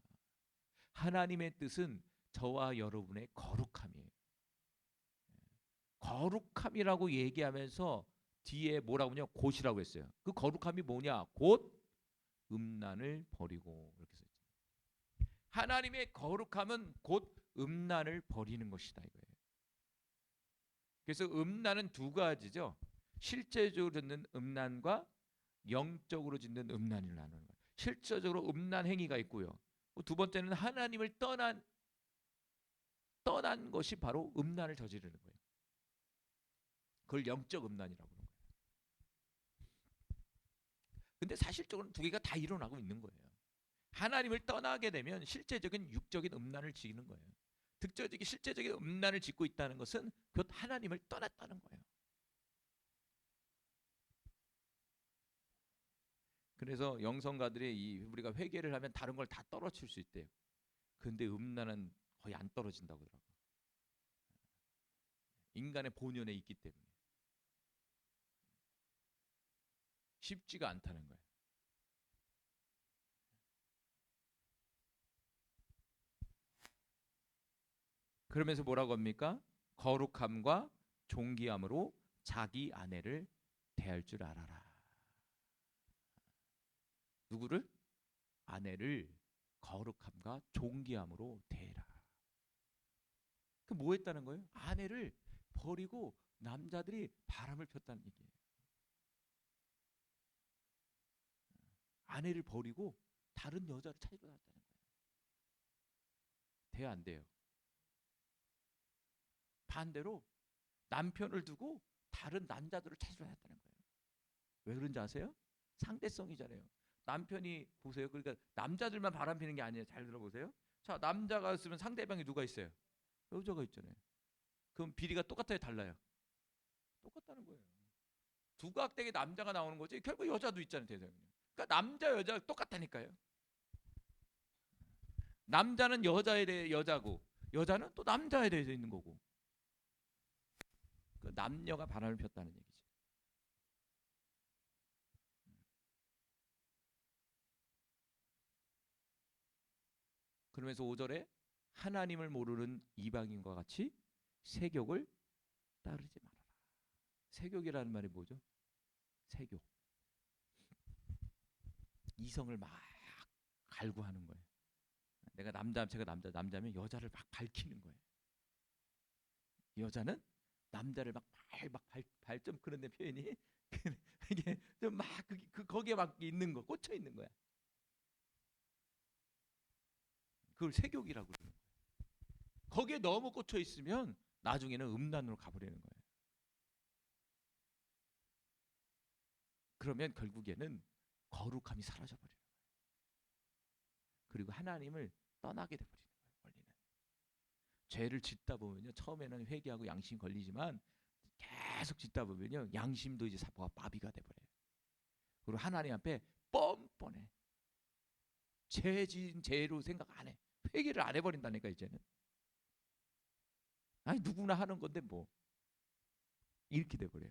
하나님의 뜻은 저와 여러분의 거룩함이에요. 거룩함이라고 얘기하면서 뒤에 뭐라고요? 곧이라고 했어요. 그 거룩함이 뭐냐? 곧 음란을 버리고 이렇게 써 있죠. 하나님의 거룩함은 곧 음란을 버리는 것이다 이거예요. 그래서 음란은 두 가지죠. 실제적으로 짓는 음란과 영적으로 짓는 음란을 나누는 거예요. 실제적으로 음란 행위가 있고요. 두 번째는 하나님을 떠난 것이 바로 음란을 저지르는 거예요. 그걸 영적 음란이라고 하는 거예요. 근데 사실적으로는 두 개가 다 일어나고 있는 거예요. 하나님을 떠나게 되면 실제적인 육적인 음란을 지는 거예요. 득적인 실제적인 음란을 짓고 있다는 것은 곧 하나님을 떠났다는 거예요. 그래서 영성가들이 우리가 회개를 하면 다른 걸 다 떨어칠 수 있대요. 근데 음란은 거의 안 떨어진다고 하더라고요. 인간의 본연에 있기 때문에 쉽지가 않다는 거예요. 그러면서 뭐라고 합니까? 거룩함과 존귀함으로 자기 아내를 대할 줄 알아라. 누구를? 아내를 거룩함과 존귀함으로 대해라. 그 뭐 했다는 거예요? 아내를 버리고 남자들이 바람을 폈다는 얘기예요. 아내를 버리고 다른 여자를 찾으러 갔다는 거예요. 돼야 안 돼요? 반대로 남편을 두고 다른 남자들을 찾으러 갔다는 거예요. 왜 그런지 아세요? 상대성이잖아요. 남편이 보세요. 그러니까 남자들만 바람 피는 게 아니에요. 잘 들어보세요. 자, 남자가 있으면 상대방이 누가 있어요? 여자가 있잖아요. 그럼 비리가 똑같아요, 달라요? 똑같다는 거예요. 두각되게 남자가 나오는 거지. 결국 여자도 있잖아요, 대상은요. 그러니까 남자 여자 똑같다니까요. 남자는 여자에 대해 여자고 여자는 또 남자에 대해서 있는 거고. 그 남녀가 바람을 폈다는 얘기죠. 그러면서 5절에 하나님을 모르는 이방인과 같이 세욕을 따르지 말아라. 세욕이라는 말이 뭐죠? 세욕. 이성을 막 갈구하는 거예요. 내가 제가 남자면 여자를 막 밝히는 거예요. 여자는 남자를 막 발점 그런데 표현이 이게 막 거기에 막 있는 거, 꽂혀 있는 거야. 그걸 세욕이라고 그러는 거야. 거기에 너무 꽂혀 있으면 나중에는 음란으로 가버리는 거예요. 그러면 결국에는 거룩함이 사라져 버리는 거예요. 그리고 하나님을 떠나게 돼 버리는 거예요. 원리는 죄를 짓다 보면요, 처음에는 회개하고 양심 걸리지만 계속 짓다 보면요, 양심도 이제 마비가 돼 버려요. 그리고 하나님 앞에 뻔뻔해. 죄 지은 죄로 생각 안 해. 회개를 안 해버린다니까. 이제는 아니 누구나 하는 건데 뭐, 이렇게 돼 버려요.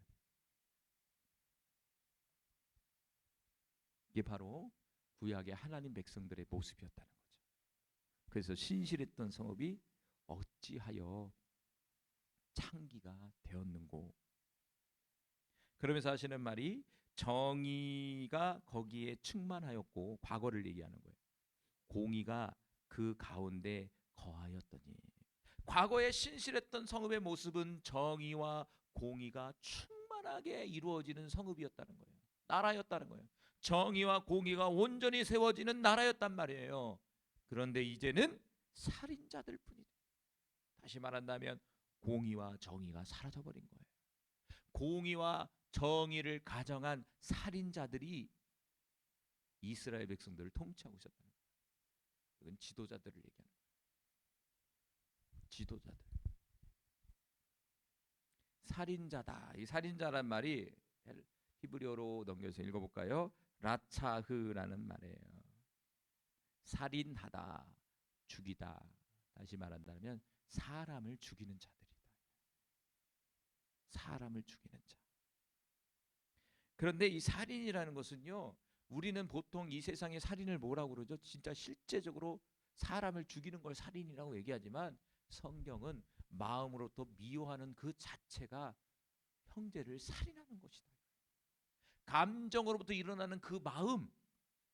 이게 바로 구약의 하나님 백성들의 모습이었다는 거죠. 그래서 신실했던 성읍이 어찌하여 창기가 되었는고. 그러면서 하시는 말이 정의가 거기에 충만하였고, 과거를 얘기하는 거예요. 공의가 그 가운데 거하였더니. 과거에 신실했던 성읍의 모습은 정의와 공의가 충만하게 이루어지는 성읍이었다는 거예요. 나라였다는 거예요. 정의와 공의가 온전히 세워지는 나라였단 말이에요. 그런데 이제는 살인자들 뿐이다. 다시 말한다면 공의와 정의가 사라져버린 거예요. 공의와 정의를 가정한 살인자들이 이스라엘 백성들을 통치하고 있었다는 거예요. 이건 지도자들을 얘기하는 거예요. 지도자들. 살인자다. 이 살인자란 말이 히브리어로 넘겨서 읽어볼까요? 라차흐라는 말이에요. 살인하다, 죽이다. 다시 말한다면 사람을 죽이는 자들이다. 사람을 죽이는 자. 그런데 이 살인이라는 것은요, 우리는 보통 이 세상의 살인을 뭐라고 그러죠? 진짜 실제적으로 사람을 죽이는 걸 살인이라고 얘기하지만, 성경은 마음으로부터 미워하는 그 자체가 형제를 살인하는 것이다. 감정으로부터 일어나는 그 마음,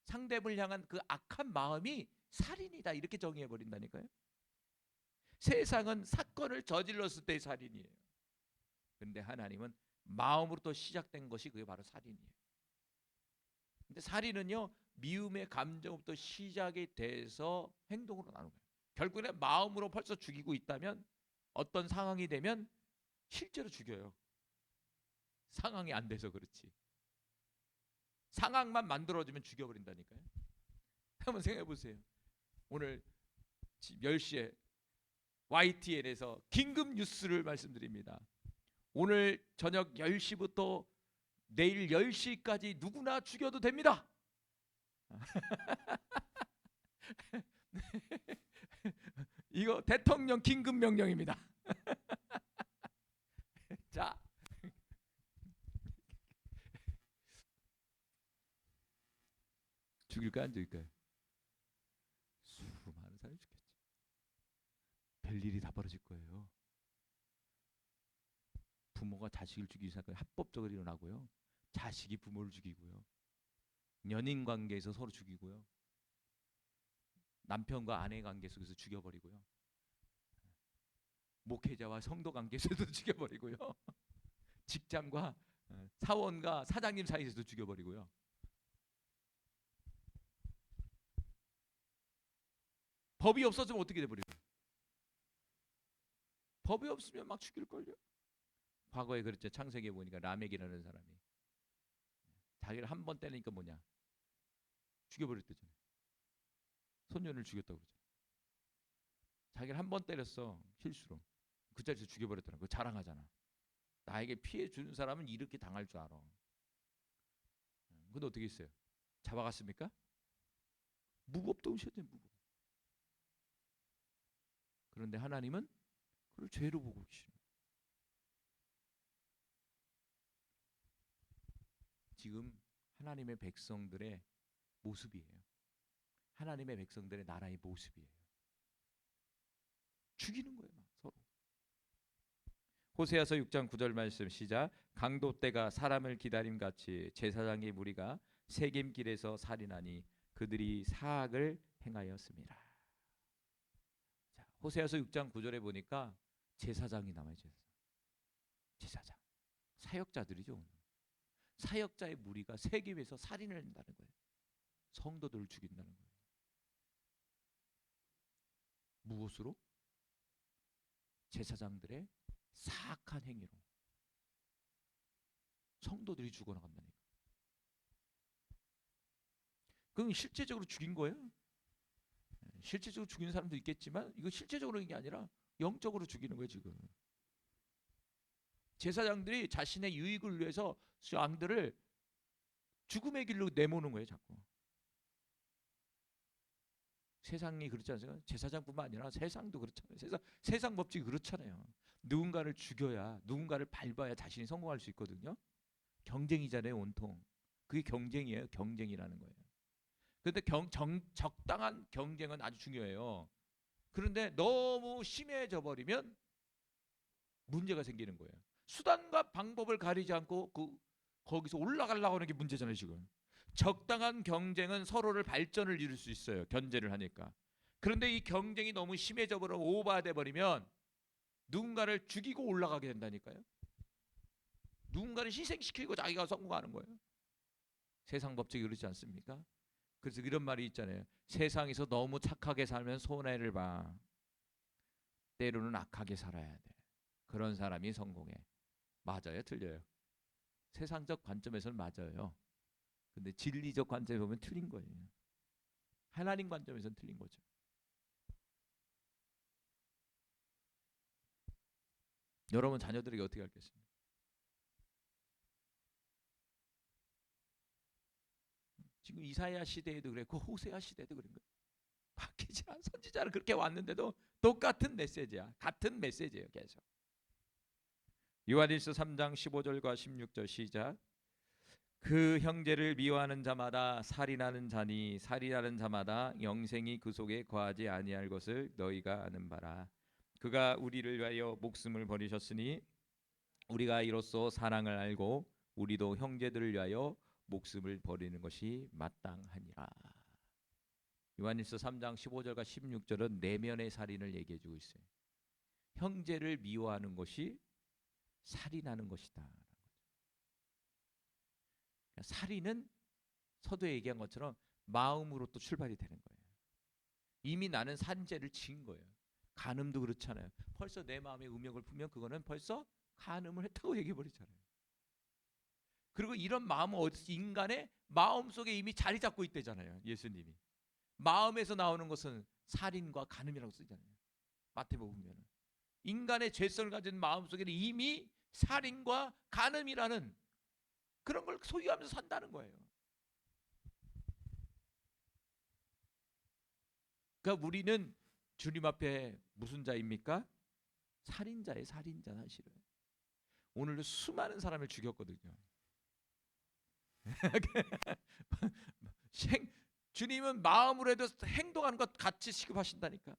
상대를 향한 그 악한 마음이 살인이다, 이렇게 정의해 버린다니까요. 세상은 사건을 저질렀을 때의 살인이에요. 그런데 하나님은 마음으로부터 시작된 것이 그게 바로 살인이에요. 근데 살인은요, 미움의 감정부터 시작이 돼서 행동으로 나오는 거예요. 결국에는 마음으로 벌써 죽이고 있다면 어떤 상황이 되면 실제로 죽여요. 상황이 안 돼서 그렇지. 상황만 만들어주면 죽여버린다니까요. 한번 생각해 보세요. 오늘 10시에 YTN에서 긴급 뉴스를 말씀드립니다. 오늘 저녁 10시부터 내일 10시까지 누구나 죽여도 됩니다. 이거 대통령 긴급 명령입니다. 자, 죽일까요, 안 죽일까요? 수많은 사람이 죽겠죠. 별일이 다 벌어질 거예요. 부모가 자식을 죽이는 사건이 합법적으로 일어나고요. 자식이 부모를 죽이고요. 연인 관계에서 서로 죽이고요. 남편과 아내 관계 속에서 죽여버리고요. 목회자와 성도 관계에서도 죽여버리고요. 직장과 사원과 사장님 사이에서도 죽여버리고요. 법이 없어지면 어떻게 돼버려요? 법이 없으면 막 죽일걸요. 과거에 그랬죠. 창세기에 보니까 라멕이라는 사람이 자기를 한 번 때리니까 뭐냐, 죽여버렸대잖아요. 손녀를 죽였다고 그러죠. 자기를 한 번 때렸어, 실수로. 그 자리에서 죽여버렸더라고. 그거 자랑하잖아. 나에게 피해 주는 사람은 이렇게 당할 줄 알아. 근데 어떻게 했어요? 잡아갔습니까? 무겁다고 하셔야 돼요. 무겁. 그런데 하나님은 그걸 죄로 보고 계시는 거예요. 지금 하나님의 백성들의 모습이에요. 하나님의 백성들의 나라의 모습이에요. 죽이는 거예요, 막 서로. 호세아서 6장 9절 말씀 시작. 강도 때가 사람을 기다림 같이 제사장의 무리가 세겜길에서 살인하니 그들이 사악을 행하였습니다. 자, 호세아서 6장 9절에 보니까 제사장이 남아요. 제사장. 사역자들이죠. 사역자의 무리가 세겜에서 살인을 한다는 거예요. 성도들을 죽인다는 거예요. 무엇으로? 제사장들의 사악한 행위로 성도들이 죽어나간다니까. 그건 실제적으로 죽인 거예요. 실제적으로 죽이는 사람도 있겠지만 이거 실제적으로 이게 아니라 영적으로 죽이는 거예요. 지금 제사장들이 자신의 유익을 위해서 양들을 죽음의 길로 내모는 거예요. 자꾸. 세상이 그렇지 않습니까? 제사장뿐만 아니라 세상도 그렇잖아요. 세상 법칙이 그렇잖아요. 누군가를 죽여야, 누군가를 밟아야 자신이 성공할 수 있거든요. 경쟁이잖아요. 온통. 그게 경쟁이에요. 경쟁이라는 거예요. 그런데 적당한 경쟁은 아주 중요해요. 그런데 너무 심해져 버리면 문제가 생기는 거예요. 수단과 방법을 가리지 않고 거기서 올라가려고 하는 게 문제잖아요. 지금 적당한 경쟁은 서로를 발전을 이룰 수 있어요. 견제를 하니까. 그런데 이 경쟁이 너무 심해져 버려 오버돼 버리면 누군가를 죽이고 올라가게 된다니까요. 누군가를 희생시키고 자기가 성공하는 거예요. 세상 법칙이 그렇지 않습니까? 그래서 이런 말이 있잖아요. 세상에서 너무 착하게 살면 손해를 봐. 때로는 악하게 살아야 돼. 그런 사람이 성공해. 맞아요? 틀려요? 세상적 관점에서는 맞아요. 근데 진리적 관점에 보면 틀린 거예요. 하나님 관점에서는 틀린 거죠. 여러분 자녀들에게 어떻게 하겠습니까? 지금 이사야 시대에도 그랬고 호세아 시대도 그런 거예요. 바뀌지 않은 선지자는 그렇게 왔는데도 똑같은 메시지야. 같은 메시지예요. 계속. 요한일서 3장 15절과 16절 시작. 그 형제를 미워하는 자마다 살인하는 자니 살인하는 자마다 영생이 그 속에 거하지 아니할 것을 너희가 아는 바라. 그가 우리를 위하여 목숨을 버리셨으니 우리가 이로써 사랑을 알고 우리도 형제들을 위하여 목숨을 버리는 것이 마땅하니라. 요한일서 3장 15절과 16절은 내면의 살인을 얘기해 주고 있어요. 형제를 미워하는 것이 살인하는 것이다. 살인은 서두에 얘기한 것처럼 마음으로 또 출발이 되는 거예요. 이미 나는 산죄를 지은 거예요. 간음도 그렇잖아요. 벌써 내 마음에 음욕을 품면 그거는 벌써 간음을 했다고 얘기해 버리잖아요. 그리고 이런 마음은 어디서 인간의 마음 속에 이미 자리 잡고 있대잖아요. 예수님이. 마음에서 나오는 것은 살인과 간음이라고 쓰잖아요. 마태복음에는. 인간의 죄성을 가진 마음 속에는 이미 살인과 간음이라는 그런 걸 소유하면서 산다는 거예요. 그러니까 우리는 주님 앞에 무슨 자입니까? 살인자예요. 살인자 사실은. 오늘도 수많은 사람을 죽였거든요. 주님은 마음으로 해도 행동하는 것 같이 취급하신다니까.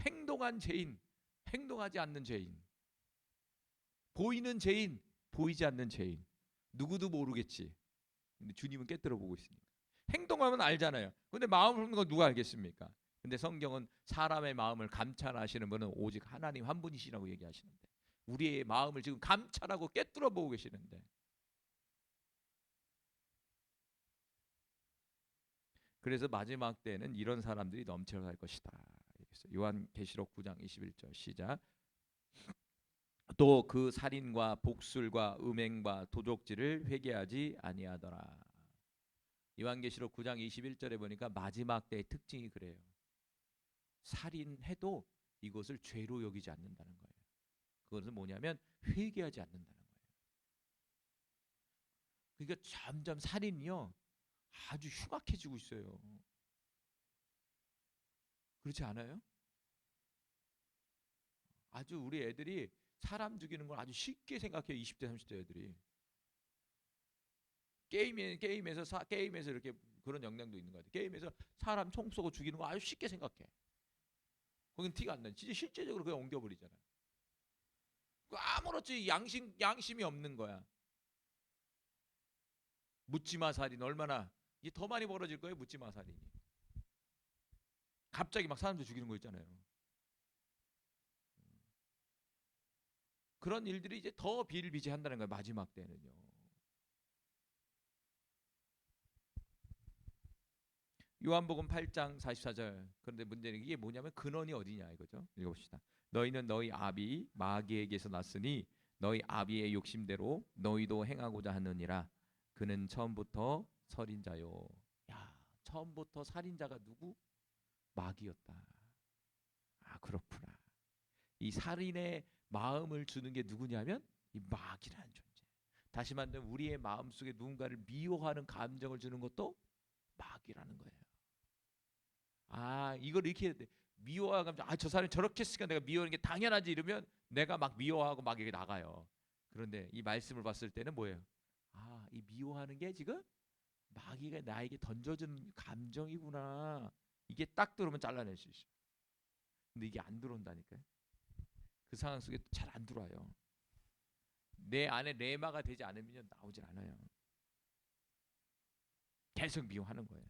행동한 죄인, 행동하지 않는 죄인, 보이는 죄인, 보이지 않는 죄인, 누구도 모르겠지. 근데 주님은 꿰뚫어 보고 있으니까. 행동하면 알잖아요. 근데 마음을 품는 건 누가 알겠습니까? 근데 성경은 사람의 마음을 감찰하시는 분은 오직 하나님 한 분이시라고 얘기하시는데 우리의 마음을 지금 감찰하고 꿰뚫어 보고 계시는데 그래서 마지막 때는 이런 사람들이 넘쳐갈 것이다. 요한계시록 9장 21절 시작. 또 그 살인과 복술과 음행과 도적질을 회개하지 아니하더라. 요한계시록 9장 21절에 보니까 마지막 때의 특징이 그래요. 살인해도 이것을 죄로 여기지 않는다는 거예요. 그것은 뭐냐면 회개하지 않는다는 거예요. 그러니까 점점 살인이요 아주 흉악해지고 있어요. 그렇지 않아요? 아주 우리 애들이 사람 죽이는 걸 아주 쉽게 생각해요. 20대 30대 애들이. 게임에서 이렇게 그런 영향도 있는 것 같아요. 게임에서 사람 총 쏘고 죽이는 거 아주 쉽게 생각해. 거긴 티가 안 나. 진짜 실제적으로 그냥 옮겨버리잖아. 아무렇지 양심이 없는 거야. 묻지마 살인 얼마나 이게 더 많이 벌어질 거예요. 묻지마 살인이. 갑자기 막 사람들 죽이는 거 있잖아요. 그런 일들이 이제 더 비일비재한다는 거예요. 마지막 때는요. 요한복음 8장 44절. 그런데 문제는 이게 뭐냐면 근원이 어디냐 이거죠. 읽어봅시다. 너희는 너희 아비 마귀에게서 났으니 너희 아비의 욕심대로 너희도 행하고자 하느니라. 그는 처음부터 살인자요. 야, 처음부터 살인자가 누구? 마귀였다. 아, 그렇구나. 이 살인의 마음을 주는 게 누구냐면 이 마귀라는 존재. 다시 말하면 우리의 마음속에 누군가를 미워하는 감정을 주는 것도 마귀라는 거예요. 아, 이걸 이렇게 해야 돼. 미워하는 감정. 아, 저 사람이 저렇게 했으니까 내가 미워하는 게 당연하지 이러면 내가 막 미워하고 막 이렇게 나가요. 그런데 이 말씀을 봤을 때는 뭐예요? 아, 이 미워하는 게 지금 마귀가 나에게 던져준 감정이구나. 이게 딱 들어오면 잘라낼 수 있어. 근데 이게 안 들어온다니까요. 그 상황 속에 잘 안 들어와요. 내 안에 레마가 되지 않으면 나오질 않아요. 계속 미워하는 거예요.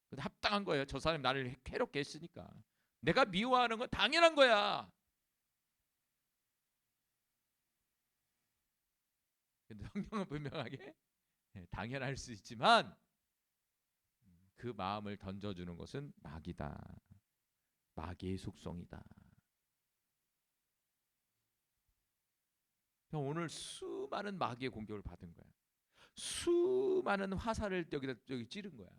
근데 합당한 거예요. 저 사람이 나를 괴롭게 했으니까. 내가 미워하는 건 당연한 거야. 근데 성경은 분명하게 당연할 수 있지만 그 마음을 던져주는 것은 마귀다. 마귀의 속성이다. 오늘 수많은 마귀의 공격을 받은 거야. 수많은 화살을 여기 찌른 거야.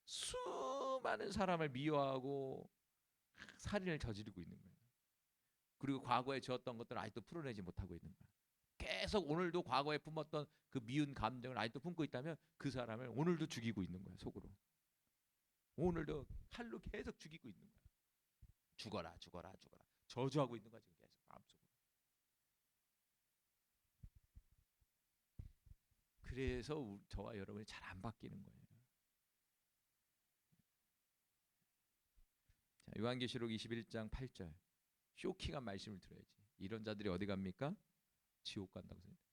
수많은 사람을 미워하고 살인을 저지르고 있는 거야. 그리고 과거에 지었던 것들을 아직도 풀어내지 못하고 있는 거야. 계속 오늘도 과거에 품었던 그 미운 감정을 아직도 품고 있다면 그 사람을 오늘도 죽이고 있는 거야. 속으로. 오늘도 칼로 계속 죽이고 있는 거야. 죽어라 죽어라 죽어라 저주하고 있는 거야. 지금 계속 마음속으로. 그래서 저와 여러분이 잘 안 바뀌는 거예요. 자, 요한계시록 21장 8절. 쇼킹한 말씀을 들어야지. 이런 자들이 어디 갑니까? 지옥 간다고 생각해요.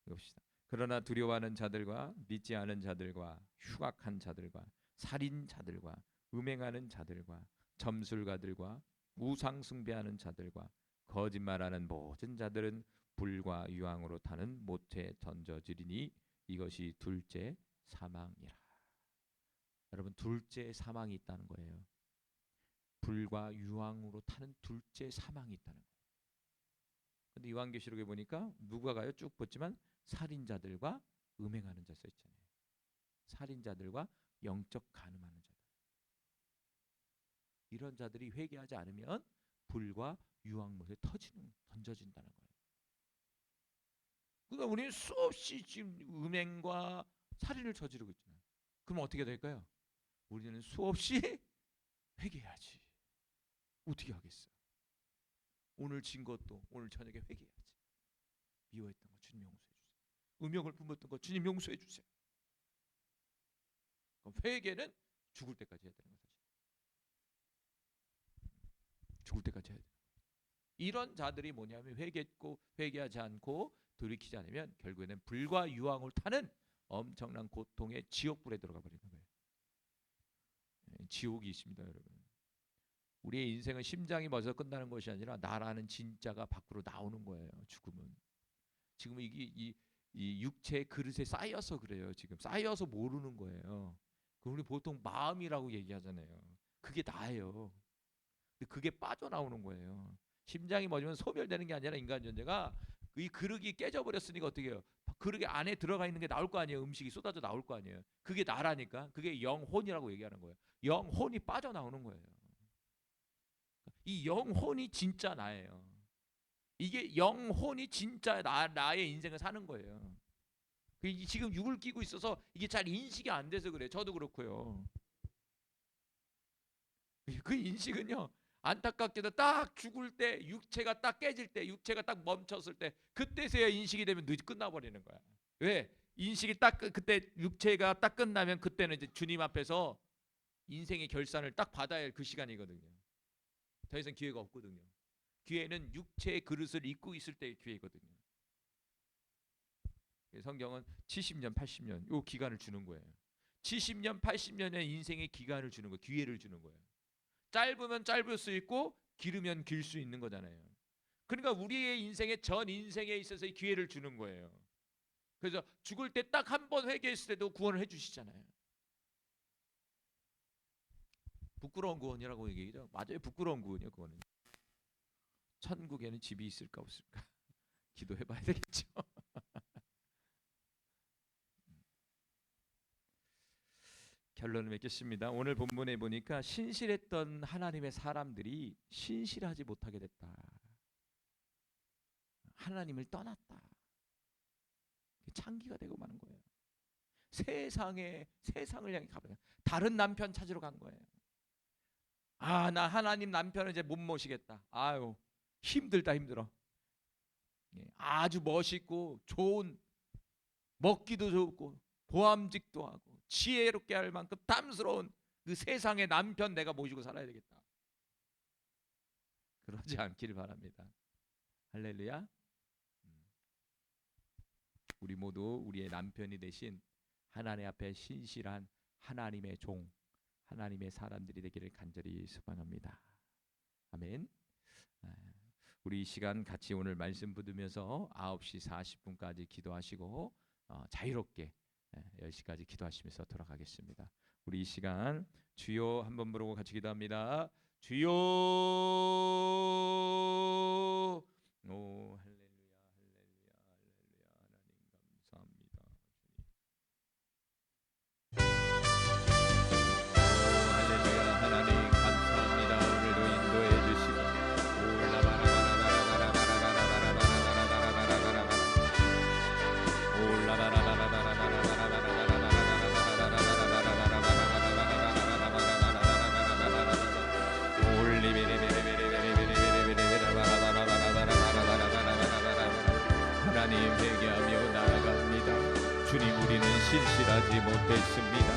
봅시다. 그러나 두려워하는 자들과 믿지 않은 자들과 흉악한 자들과 살인자들과 음행하는 자들과 점술가들과 우상 숭배하는 자들과 거짓말하는 모든 자들은 불과 유황으로 타는 못에 던져지리니 이것이 둘째 사망이라. 여러분, 둘째 사망이 있다는 거예요. 불과 유황으로 타는 둘째 사망이 있다는 거예요. 근데 요한계시록에 보니까 누가 가요? 쭉 봤지만 살인자들과 음행하는 자 써 있잖아요. 살인자들과 영적 간음하는 자들. 이런 자들이 회개하지 않으면 불과 유황못에 던져진다는 거예요. 그러니까 우리는 수없이 지금 음행과 살인을 저지르고 있잖아요. 그럼 어떻게 될까요? 우리는 수없이 회개해야지. 어떻게 하겠어? 오늘 진 것도 오늘 저녁에 회개해야지. 미워했던 거 주님 용서해 주세요. 음욕을 품었던 거 주님 용서해 주세요. 그럼 회개는 죽을 때까지 해야 되는 거죠. 죽을 때까지 해야 돼요. 이런 자들이 뭐냐면 회개했고 회개하지 않고 돌이키지 않으면 결국에는 불과 유황을 타는 엄청난 고통의 지옥불에 들어가 버리는 거예요. 지옥이 있습니다, 여러분. 우리의 인생은 심장이 먼저 끝나는 것이 아니라 나라는 진짜가 밖으로 나오는 거예요. 죽음은. 지금 이게 이 육체의 그릇에 쌓여서 그래요. 지금 쌓여서 모르는 거예요. 우리 보통 마음이라고 얘기하잖아요. 그게 나예요. 근데 그게 빠져나오는 거예요. 심장이 멎으면 소멸되는 게 아니라 인간 존재가 이 그릇이 깨져버렸으니까 어떻게 해요? 그릇 안에 들어가 있는 게 나올 거 아니에요. 음식이 쏟아져 나올 거 아니에요. 그게 나라니까. 그게 영혼이라고 얘기하는 거예요. 영혼이 빠져나오는 거예요. 이 영혼이 진짜 나예요. 이게 영혼이 진짜 나의 인생을 사는 거예요. 지금 육을 끼고 있어서 이게 잘 인식이 안 돼서 그래요. 저도 그렇고요. 그 인식은요, 안타깝게도 딱 죽을 때, 육체가 딱 깨질 때, 육체가 딱 멈췄을 때, 그때서야 인식이 되면 끝나버리는 거야. 왜? 인식이 딱 그때 육체가 딱 끝나면 그때는 이제 주님 앞에서 인생의 결산을 딱 받아야 할 그 시간이거든요. 더 이상 기회가 없거든요. 기회는 육체의 그릇을 입고 있을 때의 기회거든요. 성경은 70년, 80년 요 기간을 주는 거예요. 70년, 80년의 인생의 기간을 주는 거예요. 기회를 주는 거예요. 짧으면 짧을 수 있고 길으면 길 수 있는 거잖아요. 그러니까 우리의 인생의 전 인생에 있어서 기회를 주는 거예요. 그래서 죽을 때 딱 한 번 회개했을 때도 구원을 해주시잖아요. 부끄러운 구원이라고 얘기해요. 맞아요, 부끄러운 구원이요. 그거는 천국에는 집이 있을까 없을까 기도해봐야 되겠죠. 결론을 맺겠습니다. 오늘 본문에 보니까 신실했던 하나님의 사람들이 신실하지 못하게 됐다. 하나님을 떠났다. 창기가 되고 마는 거예요. 세상을 향해 가버려. 다른 남편 찾으러 간 거예요. 아, 나 하나님 남편을 이제 못 모시겠다. 아유, 힘들어. 아주 멋있고 좋은, 먹기도 좋고 보암직도 하고 지혜롭게 할 만큼 탐스러운 그 세상의 남편 내가 모시고 살아야 되겠다. 그러지 않기를 바랍니다. 할렐루야. 우리 모두 우리의 남편이 되신 하나님 앞에 신실한 하나님의 종, 하나님의 사람들이 되기를 간절히 소망합니다. 아멘. 우리 이 시간 같이 오늘 말씀 붙으면서 9시 40분까지 기도하시고 자유롭게 10시까지 기도하시면서 돌아가겠습니다. 우리 이 시간 주여 한번 부르고 같이 기도합니다. 주여. 오, 할렐루야, 할렐루야, 할렐루야. 하나님 감사합니다. 오, 할렐루야, 하나님 감사합니다. 오늘도 인도해 주시고 하나님 회개하며 나아갑니다. 주님, 우리는 신실하지 못했습니다.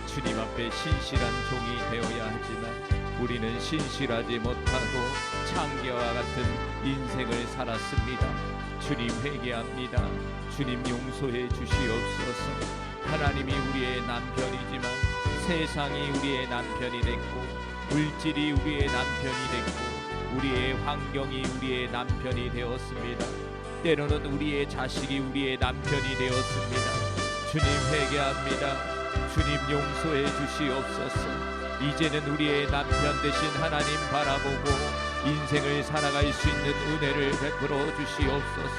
주님 앞에 신실한 종이 되어야 하지만 우리는 신실하지 못하고 창기와 같은 인생을 살았습니다. 주님 회개합니다. 주님 용서해 주시옵소서. 하나님이 우리의 남편이지만 세상이 우리의 남편이 됐고 물질이 우리의 남편이 됐고 우리의 환경이 우리의 남편이 되었습니다. 때로는 우리의 자식이 우리의 남편이 되었습니다. 주님 회개합니다. 주님 용서해 주시옵소서. 이제는 우리의 남편 되신 하나님 바라보고 인생을 살아갈 수 있는 은혜를 베풀어 주시옵소서.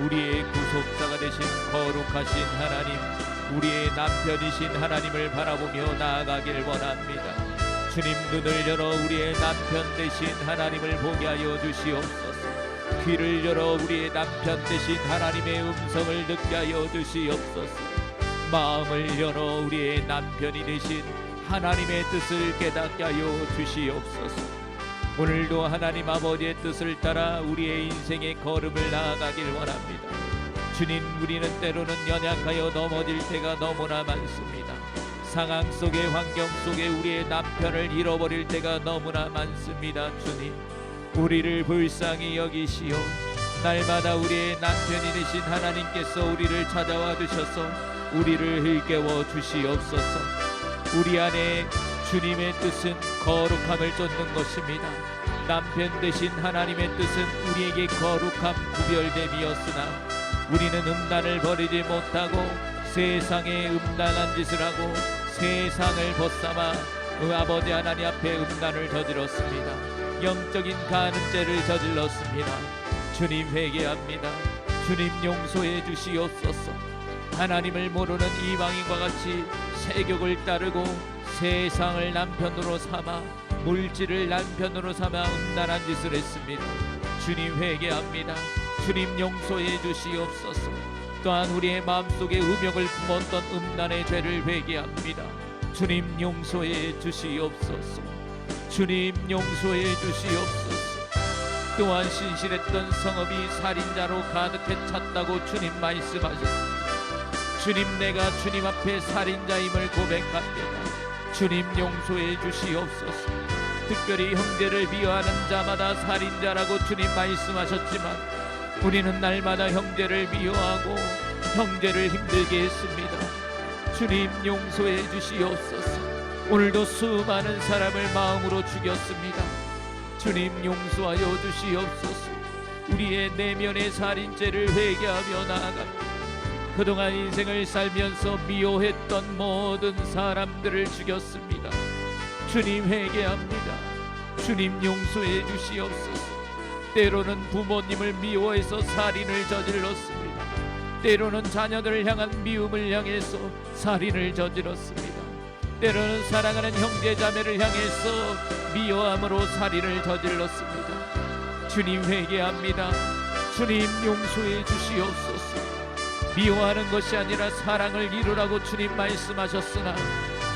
우리의 구속자가 되신 거룩하신 하나님, 우리의 남편이신 하나님을 바라보며 나아가길 원합니다. 주님, 눈을 열어 우리의 남편 되신 하나님을 보게 하여 주시옵소서. 귀를 열어 우리의 남편 되신 하나님의 음성을 듣게 하여 주시옵소서. 마음을 열어 우리의 남편이 되신 하나님의 뜻을 깨닫게 하여 주시옵소서. 오늘도 하나님 아버지의 뜻을 따라 우리의 인생의 걸음을 나아가길 원합니다. 주님, 우리는 때로는 연약하여 넘어질 때가 너무나 많습니다. 상황 속에, 환경 속에 우리의 남편을 잃어버릴 때가 너무나 많습니다. 주님, 우리를 불쌍히 여기시오. 날마다 우리의 남편이 되신 하나님께서 우리를 찾아와 주셔서 우리를 일깨워 주시옵소서. 우리 안에 주님의 뜻은 거룩함을 쫓는 것입니다. 남편 되신 하나님의 뜻은 우리에게 거룩함, 구별됨이었으나 우리는 음란을 버리지 못하고 세상에 음란한 짓을 하고 세상을 벗삼아 아버지 하나님 앞에 음란을 저질렀습니다. 영적인 간음죄를 저질렀습니다. 주님 회개합니다. 주님 용서해 주시옵소서. 하나님을 모르는 이방인과 같이 세욕을 따르고 세상을 남편으로 삼아 물질을 남편으로 삼아 음란한 짓을 했습니다. 주님 회개합니다. 주님 용서해 주시옵소서. 또한 우리의 마음속에 음욕을 품었던 음란의 죄를 회개합니다. 주님 용서해 주시옵소서. 주님 용서해 주시옵소서. 또한 신실했던 성읍이 살인자로 가득해 찼다고 주님 말씀하셨습니다. 주님, 내가 주님 앞에 살인자임을 고백합니다. 주님 용서해 주시옵소서. 특별히 형제를 미워하는 자마다 살인자라고 주님 말씀하셨지만 우리는 날마다 형제를 미워하고 형제를 힘들게 했습니다. 주님 용서해 주시옵소서. 오늘도 수많은 사람을 마음으로 죽였습니다. 주님 용서하여 주시옵소서. 우리의 내면의 살인죄를 회개하며 나아갑니다. 그동안 인생을 살면서 미워했던 모든 사람들을 죽였습니다. 주님 회개합니다. 주님 용서해 주시옵소서. 때로는 부모님을 미워해서 살인을 저질렀습니다. 때로는 자녀들을 향한 미움을 향해서 살인을 저질렀습니다. 때로는 사랑하는 형제자매를 향해서 미워함으로 살인을 저질렀습니다. 주님 회개합니다. 주님 용서해 주시옵소서. 미워하는 것이 아니라 사랑을 이루라고 주님 말씀하셨으나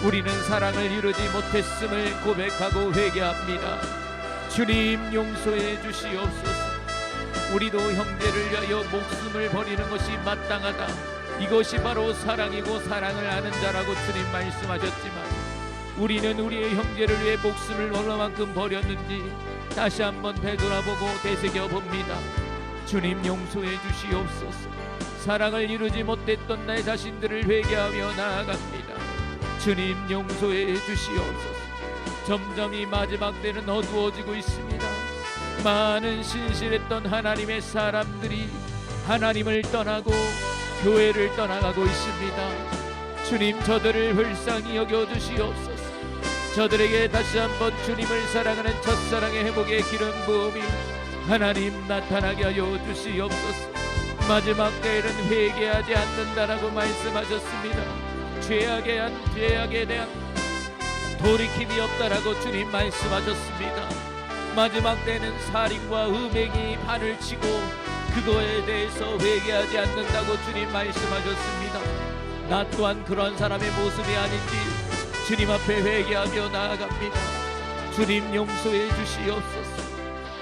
우리는 사랑을 이루지 못했음을 고백하고 회개합니다. 주님 용서해 주시옵소서. 우리도 형제를 위하여 목숨을 버리는 것이 마땅하다. 이것이 바로 사랑이고 사랑을 아는 자라고 주님 말씀하셨지만 우리는 우리의 형제를 위해 목숨을 얼마만큼 버렸는지 다시 한번 되돌아보고 되새겨 봅니다. 주님 용서해 주시옵소서. 사랑을 이루지 못했던 내 자신들을 회개하며 나아갑니다. 주님 용서해 주시옵소서. 점점 이 마지막 때는 어두워지고 있습니다. 많은 신실했던 하나님의 사람들이 하나님을 떠나고 교회를 떠나가고 있습니다. 주님 저들을 불쌍히 여겨주시옵소서. 저들에게 다시 한번 주님을 사랑하는 첫사랑의 회복의 기름 부음이 하나님 나타나게 하여 주시옵소서. 마지막 때에는 회개하지 않는다라고 말씀하셨습니다. 죄악에 대한 돌이킴이 없다라고 주님 말씀하셨습니다. 마지막 때는 살인과 음행이 판을 치고 그거에 대해서 회개하지 않는다고 주님 말씀하셨습니다. 나 또한 그런 사람의 모습이 아닌지 주님 앞에 회개하며 나아갑니다. 주님 용서해 주시옵소서.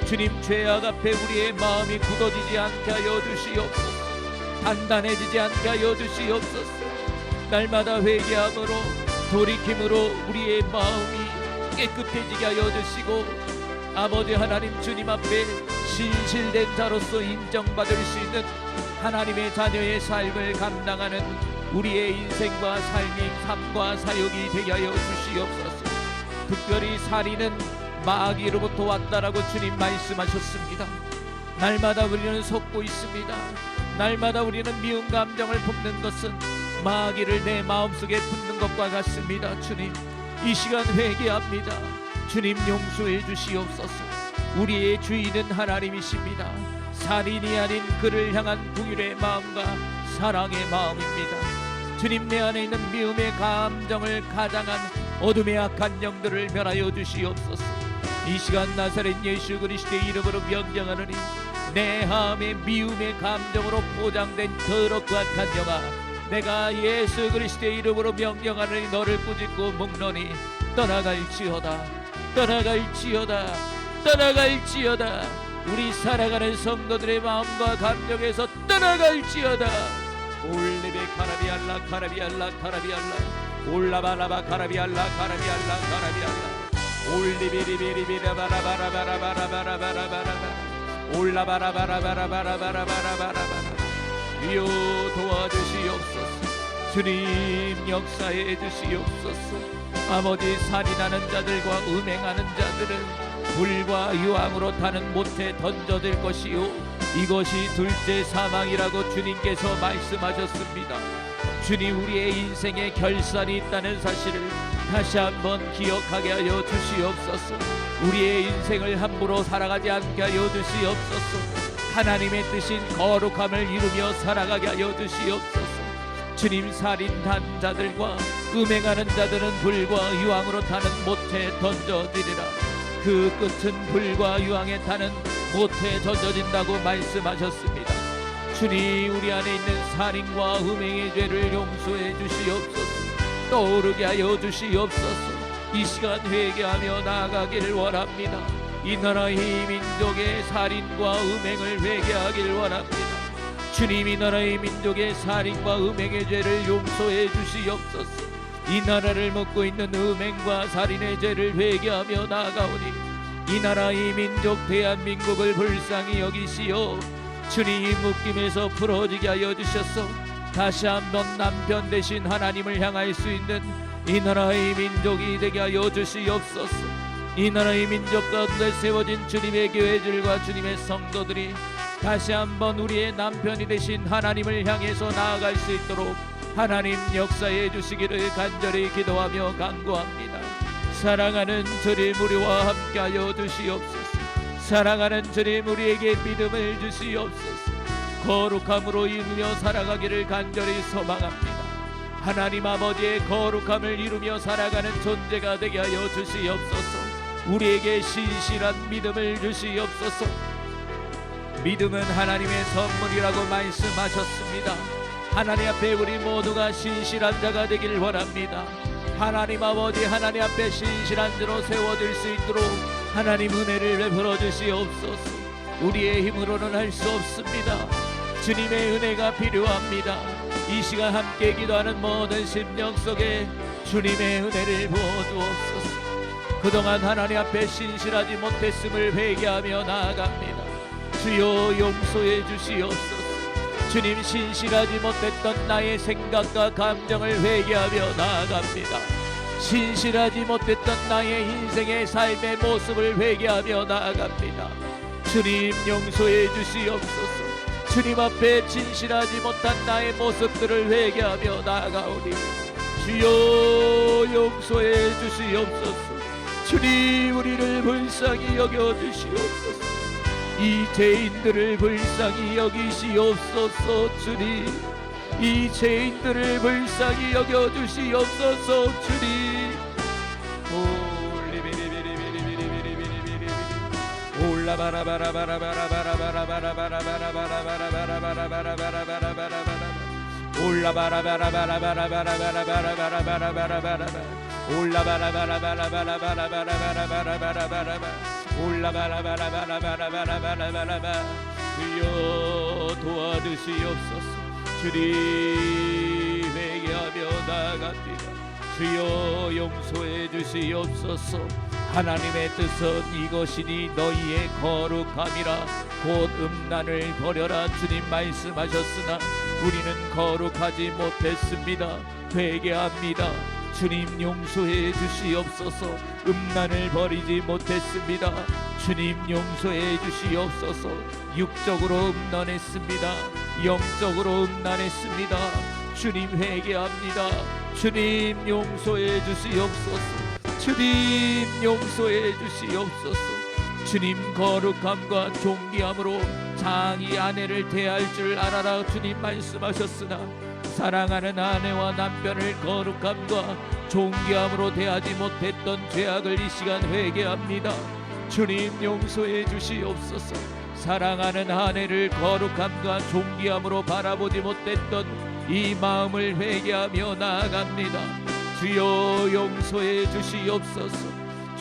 주님 죄악 앞에 우리의 마음이 굳어지지 않게 하여 주시옵소서. 단단해지지 않게 하여 주시옵소서. 날마다 회개함으로 돌이킴으로 우리의 마음이 깨끗해지게 하여 주시고 아버지 하나님 주님 앞에 신실된 자로서 인정받을 수 있는 하나님의 자녀의 삶을 감당하는 우리의 인생과 삶과 사역이 되게 하여 주시옵소서. 특별히 살인은 마귀로부터 왔다라고 주님 말씀하셨습니다. 날마다 우리는 속고 있습니다. 날마다 우리는 미운 감정을 품는 것은 마귀를 내 마음속에 품는 것과 같습니다. 주님 이 시간 회개합니다. 주님 용서해 주시옵소서. 우리의 주인은 하나님이십니다. 살인이 아닌 그를 향한 긍휼의 마음과 사랑의 마음입니다. 주님 내 안에 있는 미움의 감정을 가장한 어둠의 악한 영들을 멸하여 주시옵소서. 이 시간 나사렛 예수 그리스도의 이름으로 명령하노니 내 마음의 미움의 감정으로 포장된 더럽고 악한 영아, 내가 예수 그리스도의 이름으로 명령하노니 너를 꾸짖고 묶노니 떠나갈지어다, 떠나갈지어다, 떠나갈지어다. 우리 살아가는 성도들의 마음과 감정에서 떠나갈지어다. 올레베 카라비알라 카라비알라 카라비알라 올라바라바 카라비알라 카라비알라 카라비알라 올리비리비리비라바라바라바라바라바라바라바라 올라바라바라바라바라바라바라바라. 주여 도와주시옵소서. 주님 역사해 주시옵소서. 아버지 살인하는 자들과 음행하는 자들은 불과 유황으로 타는 못에 던져질 것이요 이것이 둘째 사망이라고 주님께서 말씀하셨습니다. 주님 우리의 인생에 결산이 있다는 사실을 다시 한번 기억하게 하여 주시옵소서. 우리의 인생을 함부로 살아가지 않게 하여 주시옵소서. 하나님의 뜻인 거룩함을 이루며 살아가게 하여 주시옵소서. 주님 살인한 자들과 음행하는 자들은 불과 유황으로 타는 못에 던져지리라. 그 끝은 불과 유황에 타는 못에 던져진다고 말씀하셨습니다. 주님 우리 안에 있는 살인과 음행의 죄를 용서해 주시옵소서. 떠오르게 하여 주시옵소서. 이 시간 회개하며 나아가길 원합니다. 이 나라의 민족의 살인과 음행을 회개하길 원합니다. 주님 이 나라의 민족의 살인과 음행의 죄를 용서해 주시옵소서. 이 나라를 먹고 있는 음행과 살인의 죄를 회개하며 나아가오니 이 나라의 민족 대한민국을 불쌍히 여기시어 주님 묶임에서 풀어지게 하여 주셔서 다시 한번 남편 되신 하나님을 향할 수 있는 이 나라의 민족이 되게 하여 주시옵소서. 이 나라의 민족 가운데 세워진 주님의 교회들과 주님의 성도들이 다시 한번 우리의 남편이 되신 하나님을 향해서 나아갈 수 있도록 하나님 역사해 주시기를 간절히 기도하며 간구합니다. 사랑하는 주님, 우리와 함께하여 주시옵소서. 사랑하는 주님, 우리에게 믿음을 주시옵소서. 거룩함으로 이루며 살아가기를 간절히 소망합니다. 하나님 아버지의 거룩함을 이루며 살아가는 존재가 되게 하여 주시옵소서. 우리에게 신실한 믿음을 주시옵소서. 믿음은 하나님의 선물이라고 말씀하셨습니다. 하나님 앞에 우리 모두가 신실한 자가 되길 원합니다. 하나님 아버지, 하나님 앞에 신실한 자로 세워질 수 있도록 하나님 은혜를 베풀어 주시옵소서. 우리의 힘으로는 할 수 없습니다. 주님의 은혜가 필요합니다. 이 시간 함께 기도하는 모든 심령 속에 주님의 은혜를 부어주옵소서. 그동안 하나님 앞에 신실하지 못했음을 회개하며 나아갑니다. 주여 용서해 주시옵소서. 주님, 신실하지 못했던 나의 생각과 감정을 회개하며 나아갑니다. 신실하지 못했던 나의 인생의 삶의 모습을 회개하며 나아갑니다. 주님 용서해 주시옵소서. 주님 앞에 진실하지 못한 나의 모습들을 회개하며 나아가오니 주여 용서해 주시옵소서. 주님, 우리를 불쌍히 여겨 주시옵소서. 이 죄인들을 불쌍히 여기시옵소서. 주님, 이 죄인들을 불쌍히 여겨 주시옵소서. 주님, 주여 도와주시옵소서. 주님, 회개하며 나아갑니다. 주여 용서해 주시옵소서. 하나님의 뜻은 이것이니 너희의 거룩함이라 곧 음란을 버려라. 주님 말씀하셨으나 우리는 거룩하지 못했습니다. 회개합니다. 주님 용서해 주시옵소서. 음란을 버리지 못했습니다. 주님 용서해 주시옵소서. 육적으로 음란했습니다. 영적으로 음란했습니다. 주님 회개합니다. 주님 용서해 주시옵소서. 주님 용서해 주시옵소서. 주님 거룩함과 존귀함으로 장이 아내를 대할 줄 알아라. 주님 말씀하셨으나 사랑하는 아내와 남편을 거룩함과 존귀함으로 대하지 못했던 죄악을 이 시간 회개합니다. 주님 용서해 주시옵소서. 사랑하는 아내를 거룩함과 존귀함으로 바라보지 못했던 이 마음을 회개하며 나아갑니다. 주여 용서해 주시옵소서.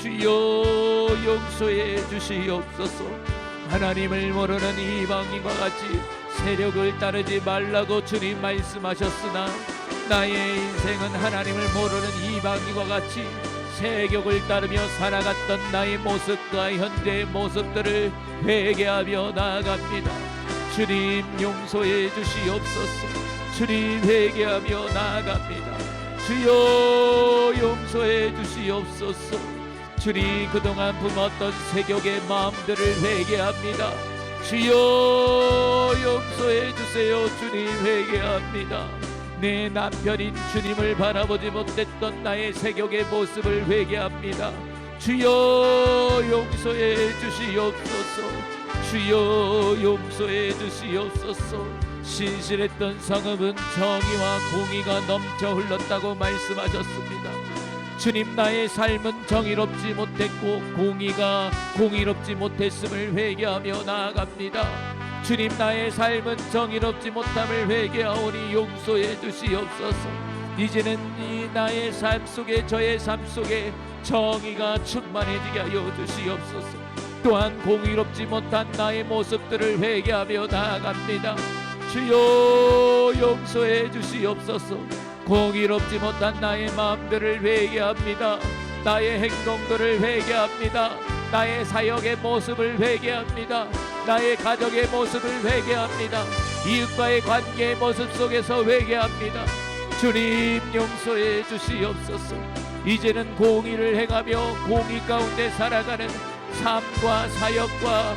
주여 용서해 주시옵소서. 하나님을 모르는 이방인과 같이 세력을 따르지 말라고 주님 말씀하셨으나 나의 인생은 하나님을 모르는 이방인과 같이 세력을 따르며 살아갔던 나의 모습과 현재의 모습들을 회개하며 나아갑니다. 주님 용서해 주시옵소서. 주님 회개하며 나아갑니다. 주여 용서해 주시옵소서. 주님 그동안 품었던 세격의 마음들을 회개합니다. 주여 용서해 주세요. 주님 회개합니다. 내 남편인 주님을 바라보지 못했던 나의 세격의 모습을 회개합니다. 주여 용서해 주시옵소서. 주여 용서해 주시옵소서. 신실했던 성읍은 정의와 공의가 넘쳐 흘렀다고 말씀하셨습니다. 주님 나의 삶은 정의롭지 못했고 공의가 공의롭지 못했음을 회개하며 나아갑니다. 주님 나의 삶은 정의롭지 못함을 회개하오니 용서해 주시옵소서. 이제는 이 나의 삶 속에 저의 삶 속에 정의가 충만해지게 하여 주시옵소서. 또한 공의롭지 못한 나의 모습들을 회개하며 나아갑니다. 주여 용서해 주시옵소서. 공의롭지 못한 나의 마음들을 회개합니다. 나의 행동들을 회개합니다. 나의 사역의 모습을 회개합니다. 나의 가족의 모습을 회개합니다. 이웃과의 관계의 모습 속에서 회개합니다. 주님 용서해 주시옵소서. 이제는 공의를 행하며 공의 가운데 살아가는 삶과 사역과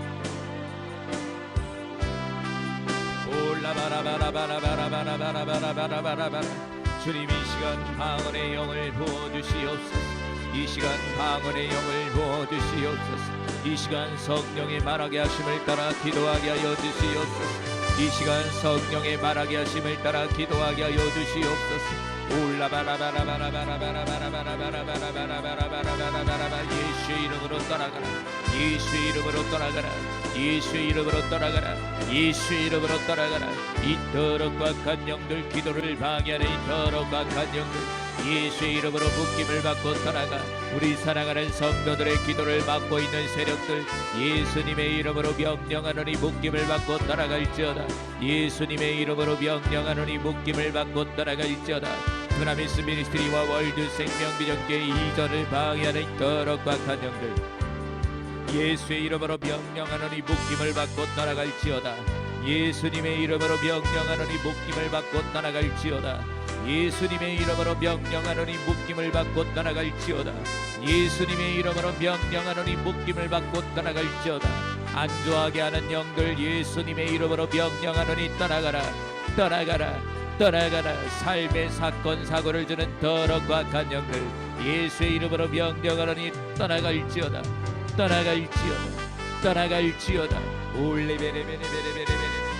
올라바라바라바라바라바라바라바라바라바라. 주님 이 시간 방언의 영을 부어주시옵소서. 이 시간 방언의 영을 부어주시옵소서. 이 시간 성령의 말하게 하심을 따라 기도하게 하여 주시옵소서. 이 시간 성령의 말하게 하심을 따라 기도하게 하여 주시옵소서. 올라바라바라바라바라바라바라바라바라바라바라바라바라. 예수의 이름으로 떠나가라. 예수의 이름으로 떠나가라. 예수의 이름으로 떠나가라. 예수의 이름으로 떠나가라. 이토록 악한 영들, 기도를 방해하는 이토록 악한 영들, 예수의 이름으로 묶임을 받고 떠나가. 우리 사랑하는 성도들의 기도를 막고 있는 세력들, 예수님의 이름으로 명령하노니 묶임을 받고 떠나갈지어다. 예수님의 이름으로 명령하노니 묶임을 받고 떠나갈지어다. 두나미스 미니스트리와 월드 생명비전교회 이전을 방해하는 이토록 악한 영들, 예수의 이름으로 명령하노니 묶임을 받고 떠나갈지어다. 예수님의 이름으로 명령하노니 묶임을 받고 떠나갈지어다. 예수님의 이름으로 명령하노니 묶임을 받고 떠나갈지어다. 예수님의 이름으로 명령하노니 묶임을 받고 떠나갈지어다. 안 좋아하게 하는 영들 예수님의 이름으로 명령하노니 떠나가라 떠나가라 떠나가라. 삶의 사건 사고를 주는 더럽고 악한 영들 예수의 이름으로 명령하노니 떠나갈지어다 떠나갈지어다 떠나갈지어다. 올레베레베레베레베레